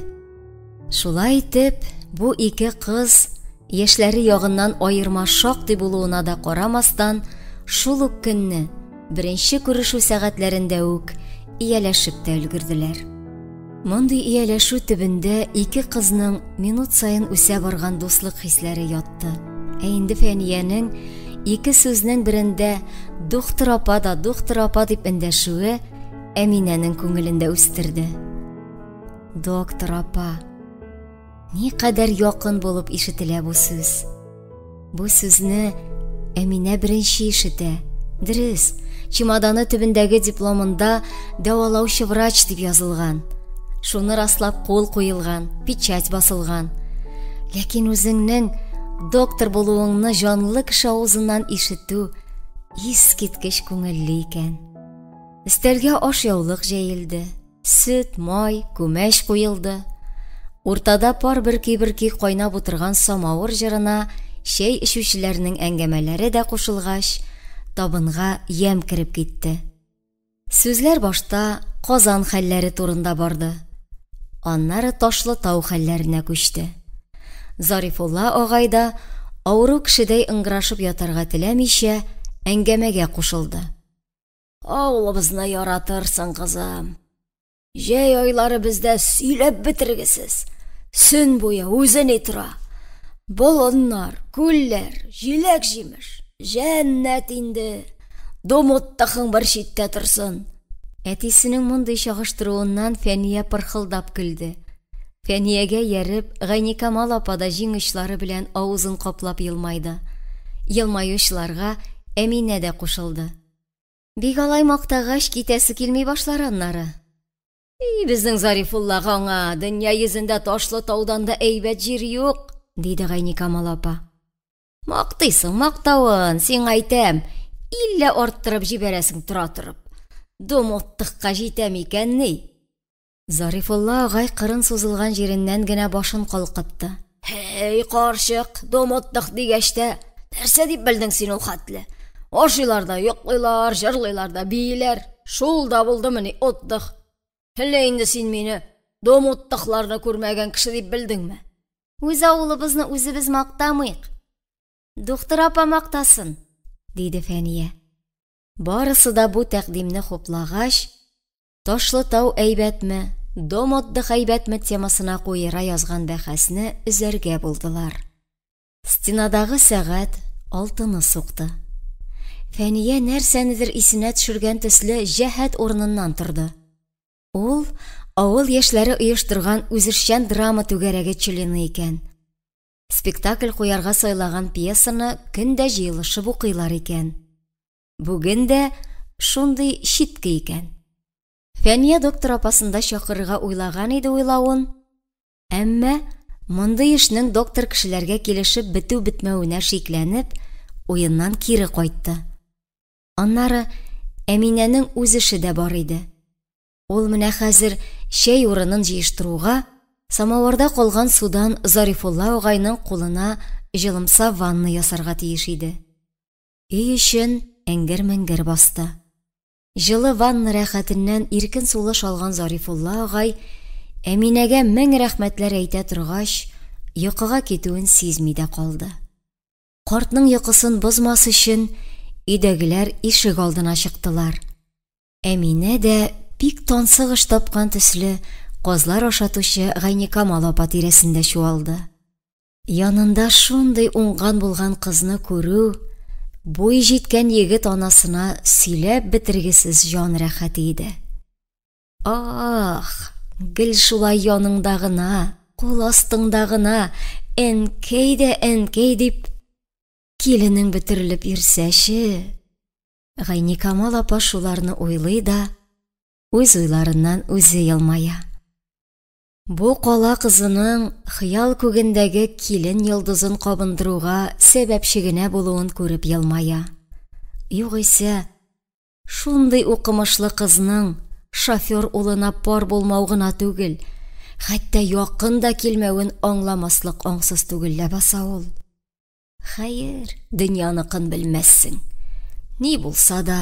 Шулай итеп, бу ике кыз яшьләре ягыннан аерма шактый булуына да карамастан, шул ук көнне, беренче күрешү сәгатьләрендә үк ияләшеп тә өлгерделәр. Мондый ияләшү төбендә ике кызның минут сайын үсә барган дуслык хисләре ятты. Ә инде Фәниянең ике сүзнең берендә "Доктор апа" дип эндәшүе Әминәнең күңелендә үстерде. "Доктор апа", ни кадәр якын булып ишетелә бу сүз. Бу сүзне Әминә беренче ишетә. Дөрес, чемоданы төбендәге дипломында "Дәвалаучы врач" дип язылган. Шуны раслап кул куелган, печать басылган. Ләкин үзеңнең доктор булуыңны җанлы кеше авызыннан ишетү искиткеч күңелле икән. Өстәлгә ашъяулык җәелде, сөт, май, күмәч куелды. Уртада пар бер-ки кайнап утырган самавыр җырына шәй эчүчеләрнең әңгәмәләре дә кушылгач, табынга ям кирип китте. Сүзләр башта Казан хәлләре турында барды. Аннары Ташлытау хәлләренә күчте. Зарифулла агай да авыру кешедәй ыңгырашып ятарга теләмичә, әңгәмәгә кушылды. "Авылыбызны яратырсың, кызым. Җәй айлары бездә сөйләп бетергесез. Сөн буе үзене тора. Болыннар, күлләр, җиләк җимеш. Җәннәт инде. Домоттахың бер читтә торсын." Әтисенең мондый чагыштыруыннан Фәния пырхылдап көлде. Фәниягә ярып, Гайникамал апа да җиңүчләре белән авызын каплап елмайды. Елмаючларга Әминә дә кушылды. "Бик алай мактагач китәсе килми башлар аннары. Безнең Зарифуллага аңа дөнья йөзендә Ташлытаудан да әйбәт җир юк", диде Гайникамал апа. "Мактыйсың мактавын, син әйтәм, иллә арттырып җибәрәсең тора торып. Домоттыкка җитәм икән ни?" Зарифулла агай кырын сузылган җиреннән генә башын калкытты. "Һей, карчык, домоттык дигәч тә, нәрсә дип белдең син ул хәтле? Ашыйлар да, йоклыйлар, җырлыйлар да, бийләр. Шул да булдымы ни отдых? Һәллә инде син мине домоттыкларны күрмәгән кеше дип белдеңме?" "Үз авылыбызны үзебез мактамыйк. Доктор апа мактасын", диде Фәния. Барысы да бу тәкъдимне хуплагач, Ташлытау әйбәтме, Домодды хайбәтме темасына куера язган бәхәсне үзәргә булдылар. Стенадағы сәгать алтыны суқты. Фәния нәрсәнедер исенә төшергән төсле җәһәт урыныннан торды. Ул авыл яшьләре оештырган үзешчән драма түгәрәге члены икән. Спектакль куярга сайлаган пьесаны көндә җыелышып укыйлар икән. Бүген дә шундый читке икән. Фәния доктор апасында чакырырга уйлаган иде уйлавын, әмма мондый эшнең доктор кешеләргә килешеп бетү-бетмәвенә шикләнеп, уеннан кире кайтты. Аннары Әминәнең үз эше дә бар иде. Ул менә хәзер чәй урынын җыештыруга, самавырда калган судан Зарифулла агайның кулына җылымса ванна ясарга тиеш иде. Өй өчен әңгер-мәңгер басты. Җылы ванна рәхәтеннән иркен сулыш алган Зарифулла агай Әминәгә мең рәхмәтләр әйтә торгач, йокыга китүен сизми дә калды. Картның йокысын бозмас өчен өйдәгеләр ишек алдына чыктылар. Әминә дә бик тансыгыш тапкан төсле козлар ашатучы Гайникамал апа тирәсендә чуалды. Янында шундый уңган булган кызны күрү, буй җиткән егет анасына сөйләп бетергесез җан рәхәте иде. Ах, гел шулай яныңда гына, кул астыңда гына, әнкәй дә әнкәй дип киленең бөтерелеп ирсәче. Гайникамал апа шуларны уйлый да, үз уйларыннан үзе елмая. Бу кала кызының хыял күгендәге килен йолдызын кабындыруга сәбәпче генә булуын күреп елмая. Югыйсә, шундый укымышлы кызның шофер улына пар булмау гына түгел, хәтта якын да килмәвен аңламаслык аңсыз түгел ләбаса ул. Хәер, дөньяныкын белмәссең. Ни булса да,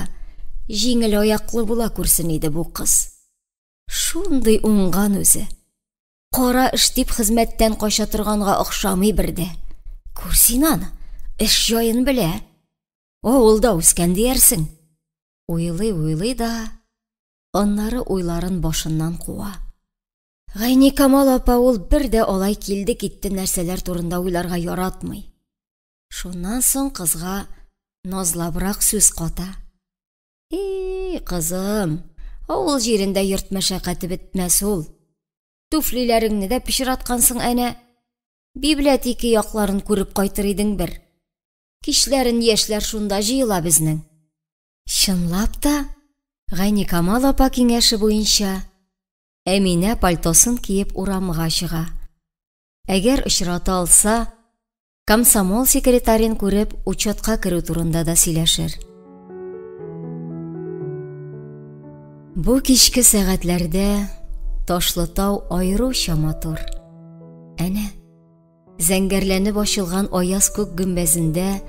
җиңел аяклы була күрсен иде бу кыз. Шундый уңган үзе. Кара эш дип хезмәттән кача торганга охшамый бердә. Күрсин аны, эш җаен белә. Авылда үскән диярсең. Уйлый да, аннары уйларын башыннан куа. Гайникамал апа ул бер дә алай килде китте нәрсәләр турында уйларга яратмый. Шуннан соң кызга назлабрак сүз ката. Кызым, авыл җирендә йорт мәшәкате бетмәс ул. Туфлиләреңне дә пишираткансың әнә. Библиотека якларын күреп кайтыр идең бер. Кичләрен яшьләр шунда җыела безнең. Чынлап та, Гайникамал апа киңәше буенча, Әминә пальтосын киеп урамга чыга. Әгәр очрата алса, комсомол секретарен күреп учетка керү турында да сөйләшер. Бу кичке сәгатьләрдә Ташлытау аеруча матур. Әнә, зәңгәрләнеп ачылган аяз күк гөмбәзендә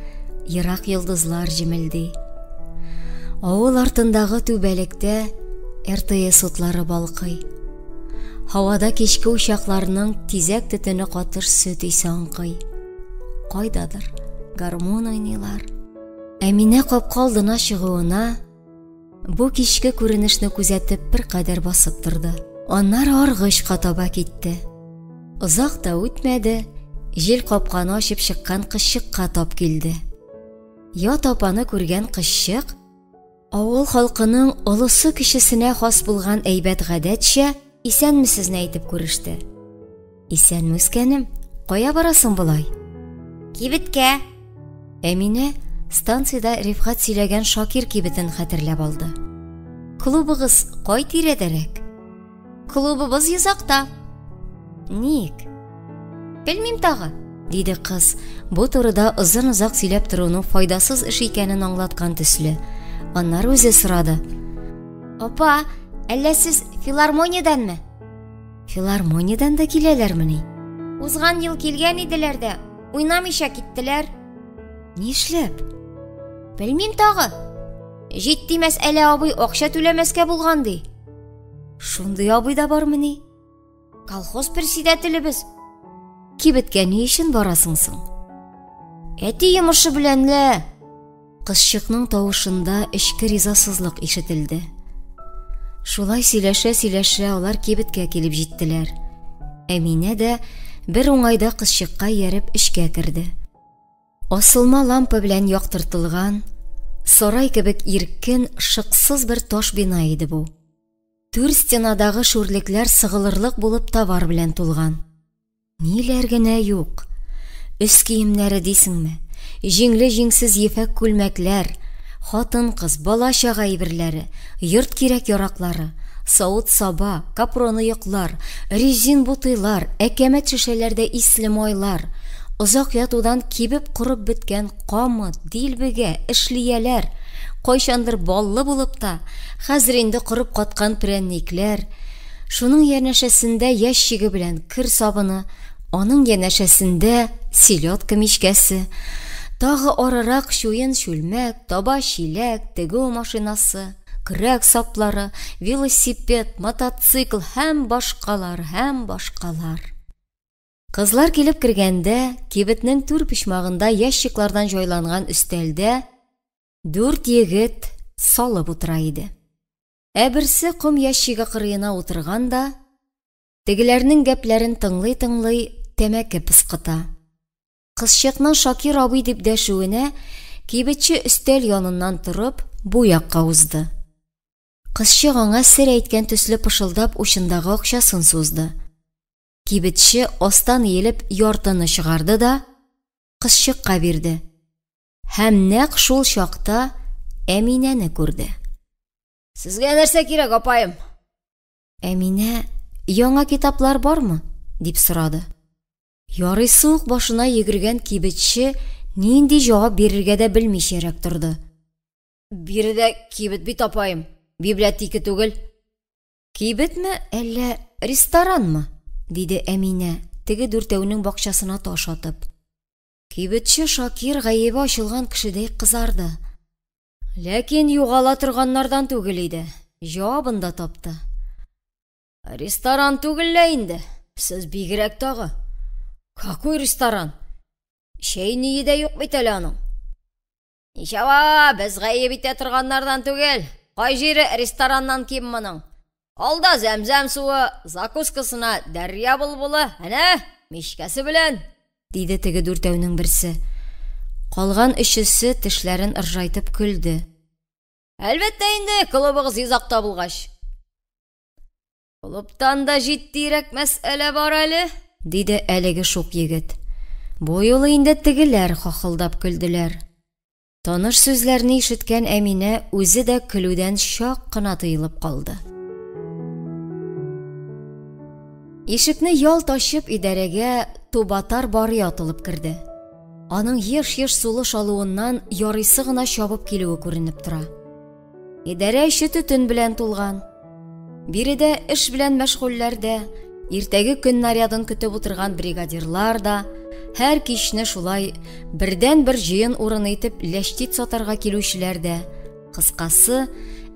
ерак йолдызлар җимелди. Авыл артындагы түбәлектә РТС утлары балкый. Һавада кичке учакларның тизәк төтене катыш сөт исе аңкый. Кайдадыр гармон уйныйлар. Әминә капка алдына чыгуына бу кичке күренешне күзәтеп бер кадәр басып торды. Аннары аргычка таба китте. Озак та үтмәде, җил капканы ачып чыккан кызчыкка тап килде. Ят апаны күргән кызчык авыл халкының олысы кешесенә хас булган әйбәт гадәтчә исәнмесезне әйтеп күреште. Исәнме үскәнем, кая барасың болай? Кибеткә. Әминә станциядә Рифхат сөйләгән Шакир кибетен хәтерләп алды. Клубыгыз кай тирәдәрәк? Клубыбыз йозакта. Ник? Белмим тагы, диде кыз. Бу турыда озын-озак сөйләп торуның файдасыз эш икәнен аңлаткан төсле. Аннары үзе сорады. Апа, әллә сез филармониядәнме? Филармониядән да киләләрмени? Узган ел килгән иделәр дә, уйнамыйча киттеләр. Нишләп? Белмим тагы. Җитди мәсьәлә абый акча түләмәскә булган ди. Шундый абый да бармыни? Колхоз председателебез. Кибеткә ни өчен барасың соң? Әти йомышы белән лә. Кызчыкның тавышында эчке ризасызлык ишетелде. Шулай сөйләшә-сөйләшә алар кибеткә килеп җиттеләр. Әминә дә бер уңайда кызчыкка ияреп эшкә керде. Асылма лампа белән яктыртылган, сарай кебек иркен, шыксыз бер таш бина иде бу. Түр стенадагы шүрлекләр сыгылырлык булып товар белән тулган. Ниләр генә юк. Өс киемнәре дисеңме? Җиңле-җиңсез ефәк күлмәкләр, хатын-кыз, бала-чага әйберләре, йорт кирәк-яраклары, савыт-саба, капроны йоклар, резин бутыйлар, әкәмәт шешәләрдә исле майлар, озак ятудан кибеп корып беткән камыт, дилбегә, эшлияләр, кайчандыр баллы булып та, хәзер инде корып каткан прәнникләр, шуның янәшәсендә ящиге белән кер сабыны, аның янәшәсендә селедка мичкәсе, тагы арырак чуен чүлмәк, таба чиләк, тегү машинасы, көрәк саплары, велосипед, мотоцикл һәм башкалар. Кызлар килеп кергәндә, кибетнең түр почмагында ящиклардан җайланган өстәлдә 4 егет салып утыра иде. Берсе ком ящиге кырыена утырган да, тегеләрнең гәпләрен тыңлый-тыңлый тәмәке пыскыта. Кызчыкның Шакир абый дип дәшүенә кибетче өстәл яныннан торып, бу якка узды. Кызчык аңа сер әйткән төсле пышылдап учындагы акчасын сузды. Кибетче астан иелеп яртыны чыгарды да кызчыкка бирде. Һәм нәкъ шул чакта Әминәне күрде. Сезгә нәрсә кирәк, апайым? Әминә, яңа китаплар бармы? Дип сорады. Ярый суык башына йөгергән кибетче нинди җавап бирергә дә белмичәрәк торды. Биредә кибет бит, апайым, библиотека түгел. Кибетме, әллә ресторанмы? Диде Әминә, теге дүртәүнең бакчасына таш атып. Кибетче Шакир гаебе ачылган кешедәй кызарды. Ләкин югала торганнардан түгел иде. Җавабын да тапты. Ресторан түгел лә инде. Сез бигрәк тагы. Какой ресторан? Шәйние дә юк бит әле аның. Ничава, без гаеб итә торганнардан түгел. Кай җире рестораннан ким моның? Алда зәмзәм суы, закускасына дәрья булбулы, әнә, мичкәсе белән, диде теге дүртәүнең берсе. Калган өчесе тешләрен ыржайтып көлде. Әлбәттә инде, клубыгыз йозакта булгач. Клубтан да җитдирәк мәсьәлә бар әле, диде әлеге шук егет. Бу юлы инде тегеләр хахылдап көлделәр. Таныш сүзләрне ишеткән Әминә үзе дә көлүдән шак кына тыелып калды. Ишекне ялт ачып идарәгә Тубатар бары атылып керде. Аның еш-еш сулыш алуыннан ярыйсы гына чабып килүе күренеп тора. Идарә эше төтен белән тулган. Биредә эш белән мәшгульләр дә, иртәге көн нарядын көтеп утырган бригадирлар да, һәр кичне шулай бердән-бер җыен урыны итеп ләштит сатарга килүчеләр дә, кыскасы,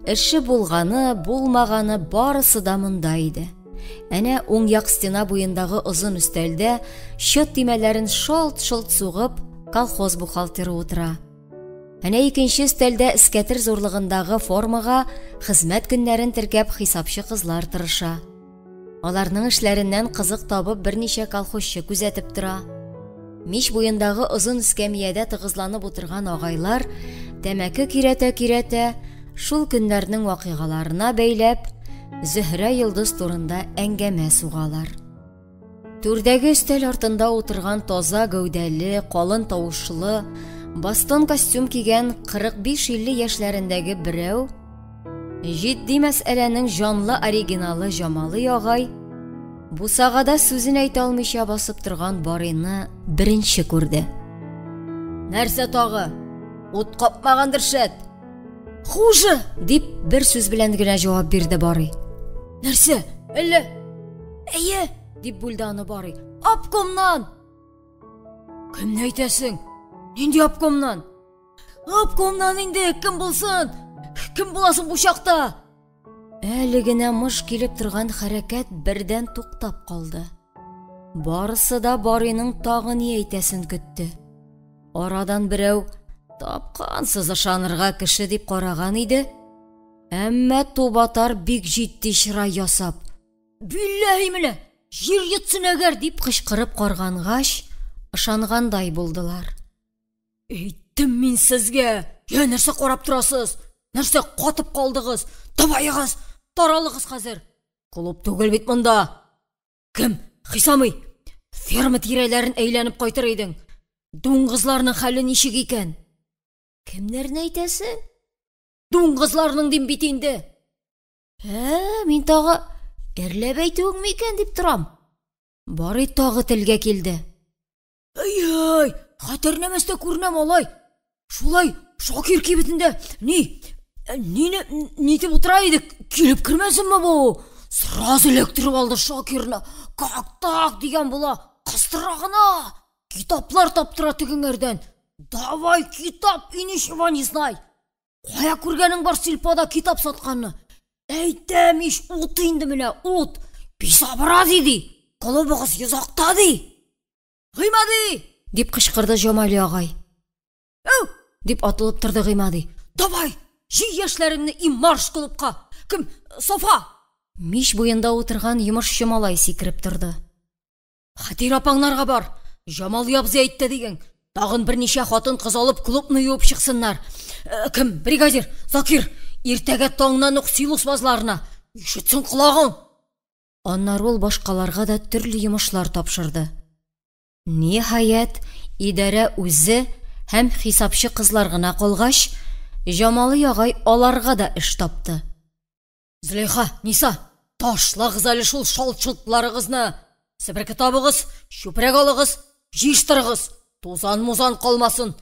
эше булганы, булмаганы барысы да монда иде. Әнә уң як стена буендагы озын өстәлдә счет тимәләрен шалт-шалт сугып колхоз бухгалтеры утыра. Әнә икенче өстәлдә эскәтер зурлыгындагы формага хезмәт көннәрен теркәп хисапчы кызлар тырыша. Аларның эшләреннән кызык табып берничә колхозчы күзәтеп тора. Мич буендагы озын эскәмиядә тыгызланып утырган агайлар тәмәке кирәтә-кирәтә шул көннәрнең вакыйгаларына бәйләп Зөһрә йолдыз турында әңгәмә сугалар. Түрдәге өстәл артында утырган таза гәүдәле, калын тавышлы, бастон костюм кигән 45-50 яшьләрендәге берәү, җитди мәсьәләнең җанлы оригиналы Җамалы ягай, бу сагада сүзен әйтә алмыйча басып торган Барыйны беренче күрде. Нәрсә тагы? Ут капмагандыр шәт. Хуже, дип бер сүз белән генә җавап бирде Барый. Нәрсә? Әллә? Әйе, дип бүлде аны Барый. Обкомнан. Кемне әйтәсең? Нинди обкомнан? Обкомнан инде, кем булсын? Кем буласың бу чакта? Әле генә мыш килеп торган хәрәкәт бердән туктап калды. Барысы да Барыйның тагы ни әйтәсен көтте. Арадан берәү тапкансыз ышанырга кеше дип караган иде. Әмма Тубатар бик җитди чырай ясап, "Билләһи менә, җир йотсын әгәр" дип кычкырып каргангаш, ышангандай булдылар. "Әйттем мин сезгә, я нәрсә карап торасыз? Нәрсә катып калдыгыз? Табайыгыз, таралыгыз хәзер. Клуб түгел бит монда. Кем? Хисамый. Ферма тирәләрен әйләнеп кайтыр идең. Дуңгызларның хәле ничек икән?" "Кемнәрне әйтәсең?" "Дуңгызларның дим бит инде." Мин тагы эрләп әйтүең микән дип торам. Барый тагы телгә килде. "Ай, хәтерләмәстә күренәм алай. Шулай Шакир кибетендә ни дип утыра идек, килеп кермәсенме бу? Сразу эләктереп алды Шакирны. Как так дигән була. Кыстырагына. Китаплар таптыра тегеңәрдән. Давай китап, и ничего не знай. Кая күргәнең бар силпада китап сатканны? Әйтәм иш, ут инде менә, ут. Бисабыра диди. Колобыгыз йозакта ди. Гыймади!" дип кычкырды Җамали агай. "Ау!" дип атылып торды Гыймади. "Давай, җый яшьләреңне и марш клубка. Кем? Софа!" Мич буенда утырган йомышчы малай сикереп торды. "Хәтир апаңнарга бар. Җамали абзый әйтте дигән. Тагын берничә хатын кыз алып клубны юып чыксыннар. Кем? Бригадир, Закир, иртәгә таңнан ук силус базларына. Ишетсен колагың." Аннары ул башкаларга да төрле йомышлар тапшырды. Ниһаять, идарә үзе һәм хисапчы кызлар гына калгач, Җамали агай аларга да эш тапты. "Зөләйха, Ниса, ташлагыз әле шул шалчылтларыгызны. Себерке табыгыз, чүпрәк алыгыз, җыштырыгыз. Тузан-музан калмасын.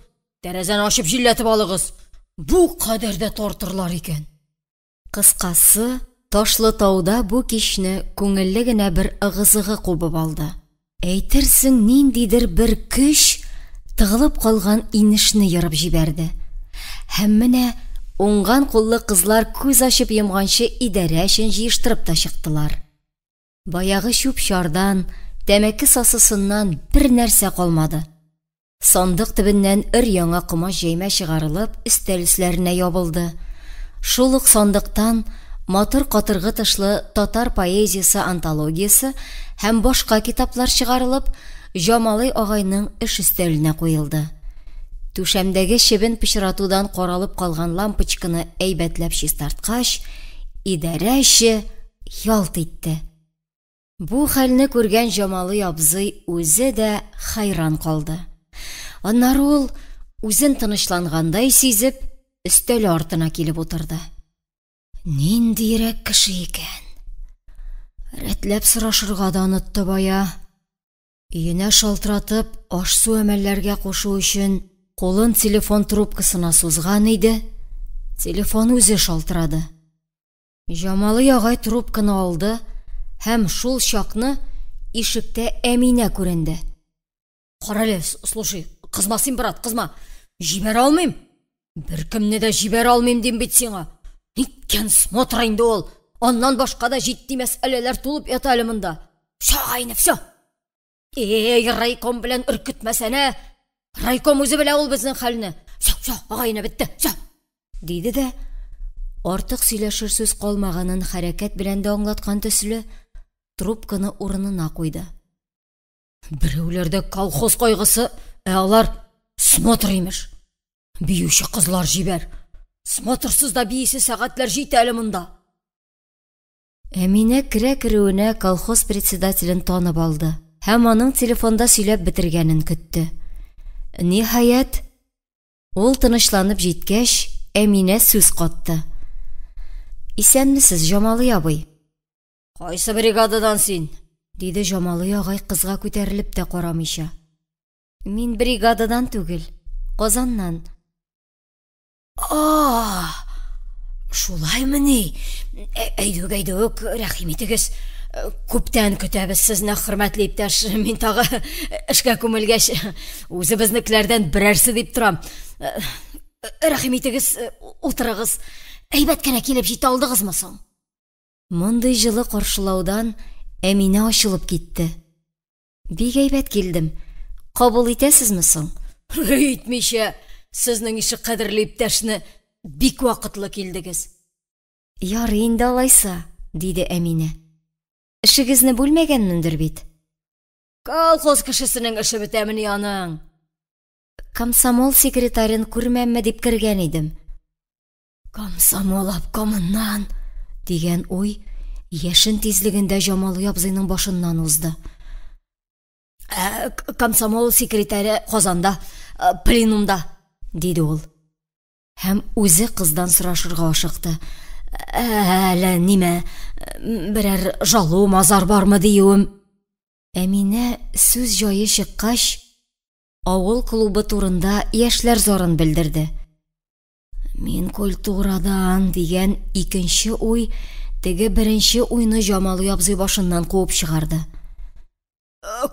Тәрәзәне ачып җилләтеп алыгыз. Бу кадәрдә тартырлар икән." Кыскасы, Ташлытауда бу кичне күңелле генә бер ыгы-зыгы кубып алды. Әйтерсең, ниндидер бер көч тыгылып калган инешне ярып җибәрде. Һәм менә уңган куллы кызлар күз ачып йомганчы идарә өчен җыештырып та чыктылар. Баягы чүп-чардан, тәмәке сасысыннан бер нәрсә калмады. Сандык төбеннән өр-яңа кумаш җәймә чыгарылып, өстәл өсләренә ябылды. Шул ук сандыктан матур катыргы тышлы татар поэзиясе антологиясе һәм башка китаплар чыгарылып, Җамали агайның эш өстәленә куелды. Түшәмдәге чебен пычратудан каралып калган лампочканы әйбәтләп чистарткач, идарә эше ялт итте. Бу хәлне күргән Җамали абзый үзе дә хайран калды. Аннары ул, үзен тынычлангандай сизеп, өстәл артына килеп утырды. Ниндирәк кеше икән? Рәтләп сорашырга да онытты бая. Өенә шалтыратып, аш-су әмәлләргә кушу өчен кулын телефон трубкасына сузган иде. Телефон үзе шалтырады. Җамали агай трубканы алды һәм шул чакны ишектә Әминә күренде. "Кара әле, слушай, кызма син, брат, кызма. Җибәрә алмыйм. Беркемне дә җибәрә алмыйм дим бит сиңа. Ниткән смотра инде ул. Аннан башка да җитди мәсьәләләр тулып ята әле монда. Все, айны, все. Райком белән өркетмәсәнә. Райком үзе белә ул безнең хәлне. Все, агайны бетте, все." Диде дә, артык сөйләшер сүз калмаганын хәрәкәт белән дә аңлаткан төсле, трубканы урынына куйды. Берәүләрдә колхоз кайгысы, алар смотр имеш. Биюче кызлар җибәр. Смотрсыз да биисе сәгатьләр җитә әле монда. Әминә керә-керүенә колхоз председателен танып алды һәм аның телефонда сөйләп бетергәнен көтте. Ниһаять, ул тынычланып җиткәч, Әминә сүз катты. "Исәнмесез, Җамали абый?" "Кайсы бригададан син?" диде Җамали агай кызга күтәрелеп тә карамыйча. "Мин бригададан түгел, Казаннан." Шулаймыни? Әйдүк, рәхим итегез. Күптән көтәбез сезне, хөрмәтле иптәш. Мин тагы эшкә күмелгәч, үзебезнекеләрдән берәрсе дип торам. Рәхим итегез, утырыгыз. Әйбәт кенә килеп җитә алдыгызмы соң? Мондый җылы каршылаудан Әминә ачылып китте. "Бик әйбәт килдем. Кабул итәсезме соң?" "Итмичә, сезнең ише кадерле иптәшне бик вакытлы килдегез." Ярый инде алайса, диде Әминә. Эшегезне бүлмәгәнмендер бит. Колхоз кешесенең эше бетәмени аның. Комсомол секретарын күрмәмме дип кергән идем. Комсомол обкомыннан, дигән уй яшен тизлегендә Җамалый абзыйның башыннан узды. Комсомол секретаре Казанда, пленумда, диде ул. Һәм үзе кыздан сорашырга ашыкты. Әле нимә, берәр жалу мазар бармы диюем. Әминә сүз җае чыккач, авыл клубы турында яшьләр зарын белдерде. Мин культурадан дигән икенче уй теге беренче уйны Җамалый абзый башыннан куып чыгарды.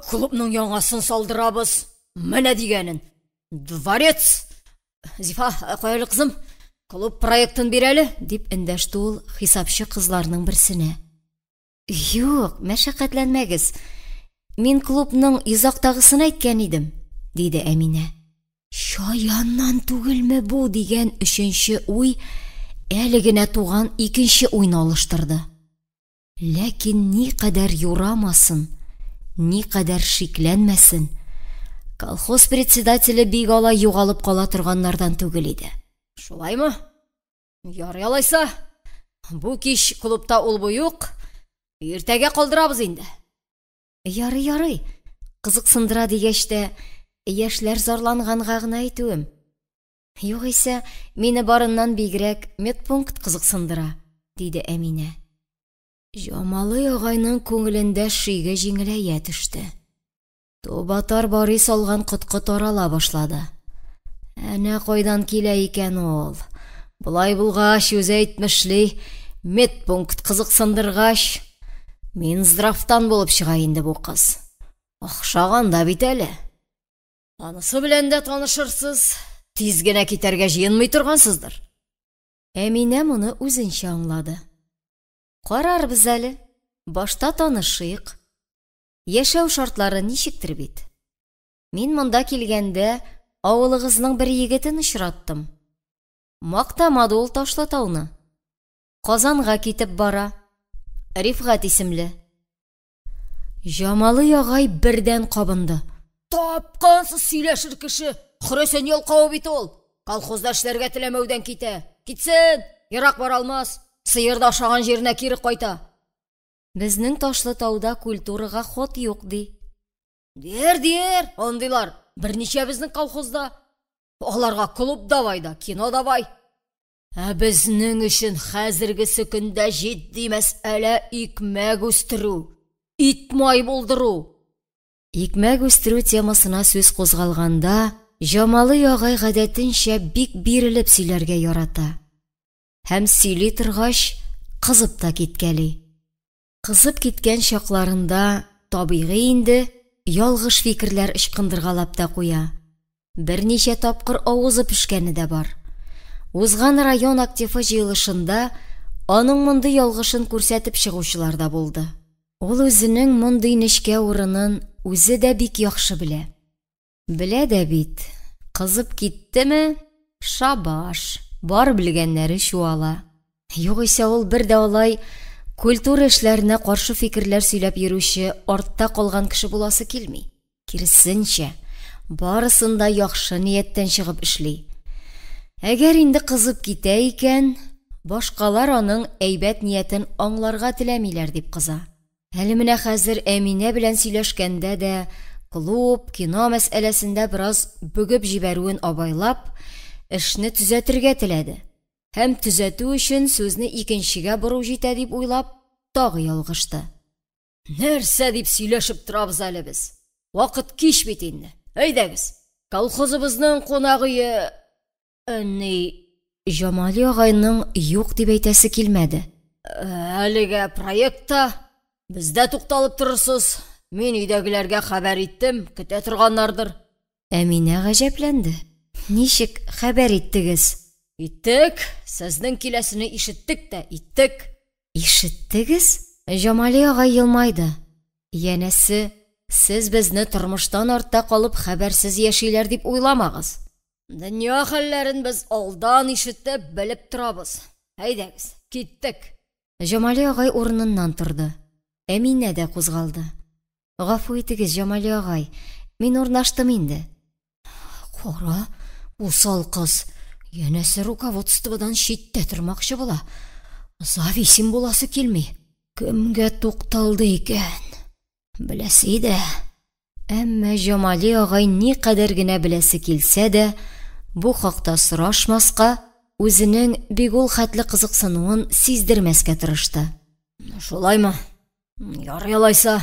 Клубның яңасын салдырабыз. Менә дигәнен. Дворец. Зифа, кая кызым? Клуб проектын бир әле, дип эндәште ул хисапчы кызларның берсенә. Юк, мәшәкатьләнмәгез. Мин клубның изактагысын әйткән идем, диде Әминә. Шаяннан түгелме бу дигән өченче уй әле генә туган икенче уйны алыштырды. Ләкин ни кадәр юрамасын, ни кадәр шикләнмәсен, колхоз председателе бик алай югалып кала торганнардан түгел иде. Шулаймы? Ярый алайса, бу кич клубта ул бу юк, иртәгә калдырабыз инде. Ярый, кызыксындыра дигәч тә, яшьләр зарланганга гына әйтүем. Югыйсә, мине барыннан бигрәк медпункт кызыксындыра, диде Әминә. Җамалый агайның күңелендә шиге җиңеләя төште. Тубатар барый салган кытка тарала башлады. Әнә кайдан килә икән ул? Булай булгач, үзе әйтмешли, медпункт кызыксындыргач, мин здравтан булып чыга инде бу кыз. Ахшаганда бит әле. Анысы белән дә танышырсыз, тиз генә китәргә җыенмый торгансыздыр. Әминә моны үзенчә аңлады. Карарбыз әле, башта танышыйк. Яшәү шартлары ничектер бит? Мин монда килгәндә авылыгызның бер егетен очраттым. Мактамады ул Ташлытауны. Казанга китеп бара. Рифгать исемле. Җамалый агай бердән кабынды. Тапкансыз сөйләшер кеше, хөрәсен ялкау бит ул. Колхозда эшләргә теләмәүдән китә. Китсен, ерак бара алмас. Сыерда ашаган җиренә кире кайта. Безнең Ташлытауда культурага ход юк ди. Дер, андыйлар. Берничә безнең колхозда. Аларга клуб давай да, кино давай. Ә безнең өчен хәзергесе көндә җитди мәсьәлә икмәк үстерү, ит май булдыру. Икмәк үстерү темасына сүз кузгалганда, Җамалый агай гадәтенчә бик бирелеп сөйләргә ярата. Һәм сөйли торгач, кызып та киткәли. Кызып киткән чакларында табигый инде ялгыш фикерләр ычкындыргалап та куя. Берничә тапкыр авызы пешкәне дә бар. Узган район активы җыелышында аның мондый ялгышын күрсәтеп чыгучылар да булды. Ул үзенең мондый нечкә урынын үзе дә бик яхшы белә. Белә дә бит, кызып киттеме, шабаш, бар белгәннәре чуала. Югыйсә ул бер дә алай культура эшләренә каршы фикерләр сөйләп йөрүче артта калган кеше буласы килми. Киресенчә, барысында яхшы нияттән чыгып эшли. Әгәр инде кызып китә икән, башкалар аның әйбәт ниятен аңларга теләмиләр дип кыза. Әле менә хәзер Әминә белән сөйләшкәндә дә клуб, кино мәсьәләсендә бераз бөгеп җибәрүен абайлап, эшне төзәтергә теләде. Һәм төзәтү өчен сүзне икенчегә бору җитә дип уйлап, тагы ялгышты. Нәрсә дип сөйләшеп торабыз әле без? Вакыт кич бит инде. Әйдәгез, колхозыбызның кунагые Җамалый агайның юк дип әйтәсе килмәде. Әлегә проектта бездә тукталып торырсыз. Мин өйдәгеләргә хәбәр иттем, көтә торганнардыр. Әминә гаҗәпләнде. Ничек хәбәр иттегез? Иттек, сезнең киләсене ишеттек тә, иттек. Ишеттегез? Җамалый агай елмайды. Янәсе, сез безне тормыштан артта калып хәбәрсез яшиләр дип уйламагыз. Дөнья хәлләрен без алдан ишетеп, белеп торабыз. Әйдәгез, киттек. Җамали агай урыныннан торды. Әминә дә кузгалды. Гафу итегез, Җамали агай, мин урнаштым инде. Кара, усал кыз, янәсе руководстводан читтә тормакчы була. Зависим буласы килми. Кемгә тукталды икән? Беләсе иде. Әмма Җамали агай ни кадәр генә беләсе килсә дә, бу хакта сорашмаска, үзенең бик ул хәтле кызыксынуын сиздермәскә тырышты. Шулаймы? Ярый алайса.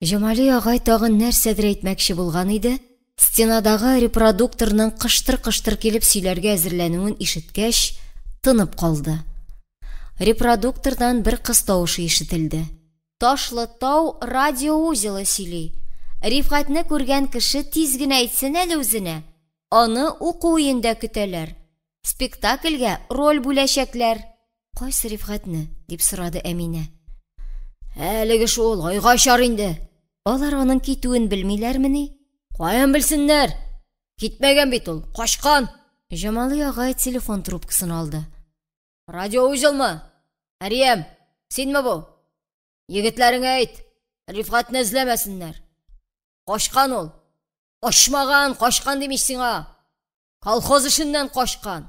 Җамали агай тагын нәрсәдер әйтмәкче булган иде, стенадагы репродукторның кыштыр-кыштыр килеп сөйләргә әзерләнүен ишеткәч, тынып калды. Репродуктордан бер кыз тавышы ишетелде. Ташлытау радиоузелы сөйли. Рифгатьне күргән кеше тиз генә әйтсен әле үзенә. Аны уку өендә көтәләр. Спектакльгә роль бүләчәкләр. Кайсы Рифгатьне? Дип сорады Әминә. Әлеге шул, айгачар инде. Алар аның китүен белмиләрмени? Каян белсеннәр? Китмәгән бит ул, качкан. Җамали агай телефон трубкасын алды. Радиоузелмы? Әрием, синме бу? Егетләреңә әйт, Рифгатьне эзләмәсеннәр. Качкан ул. Очмаган, качкан димиш сиңа. Колхоз эшеннән качкан.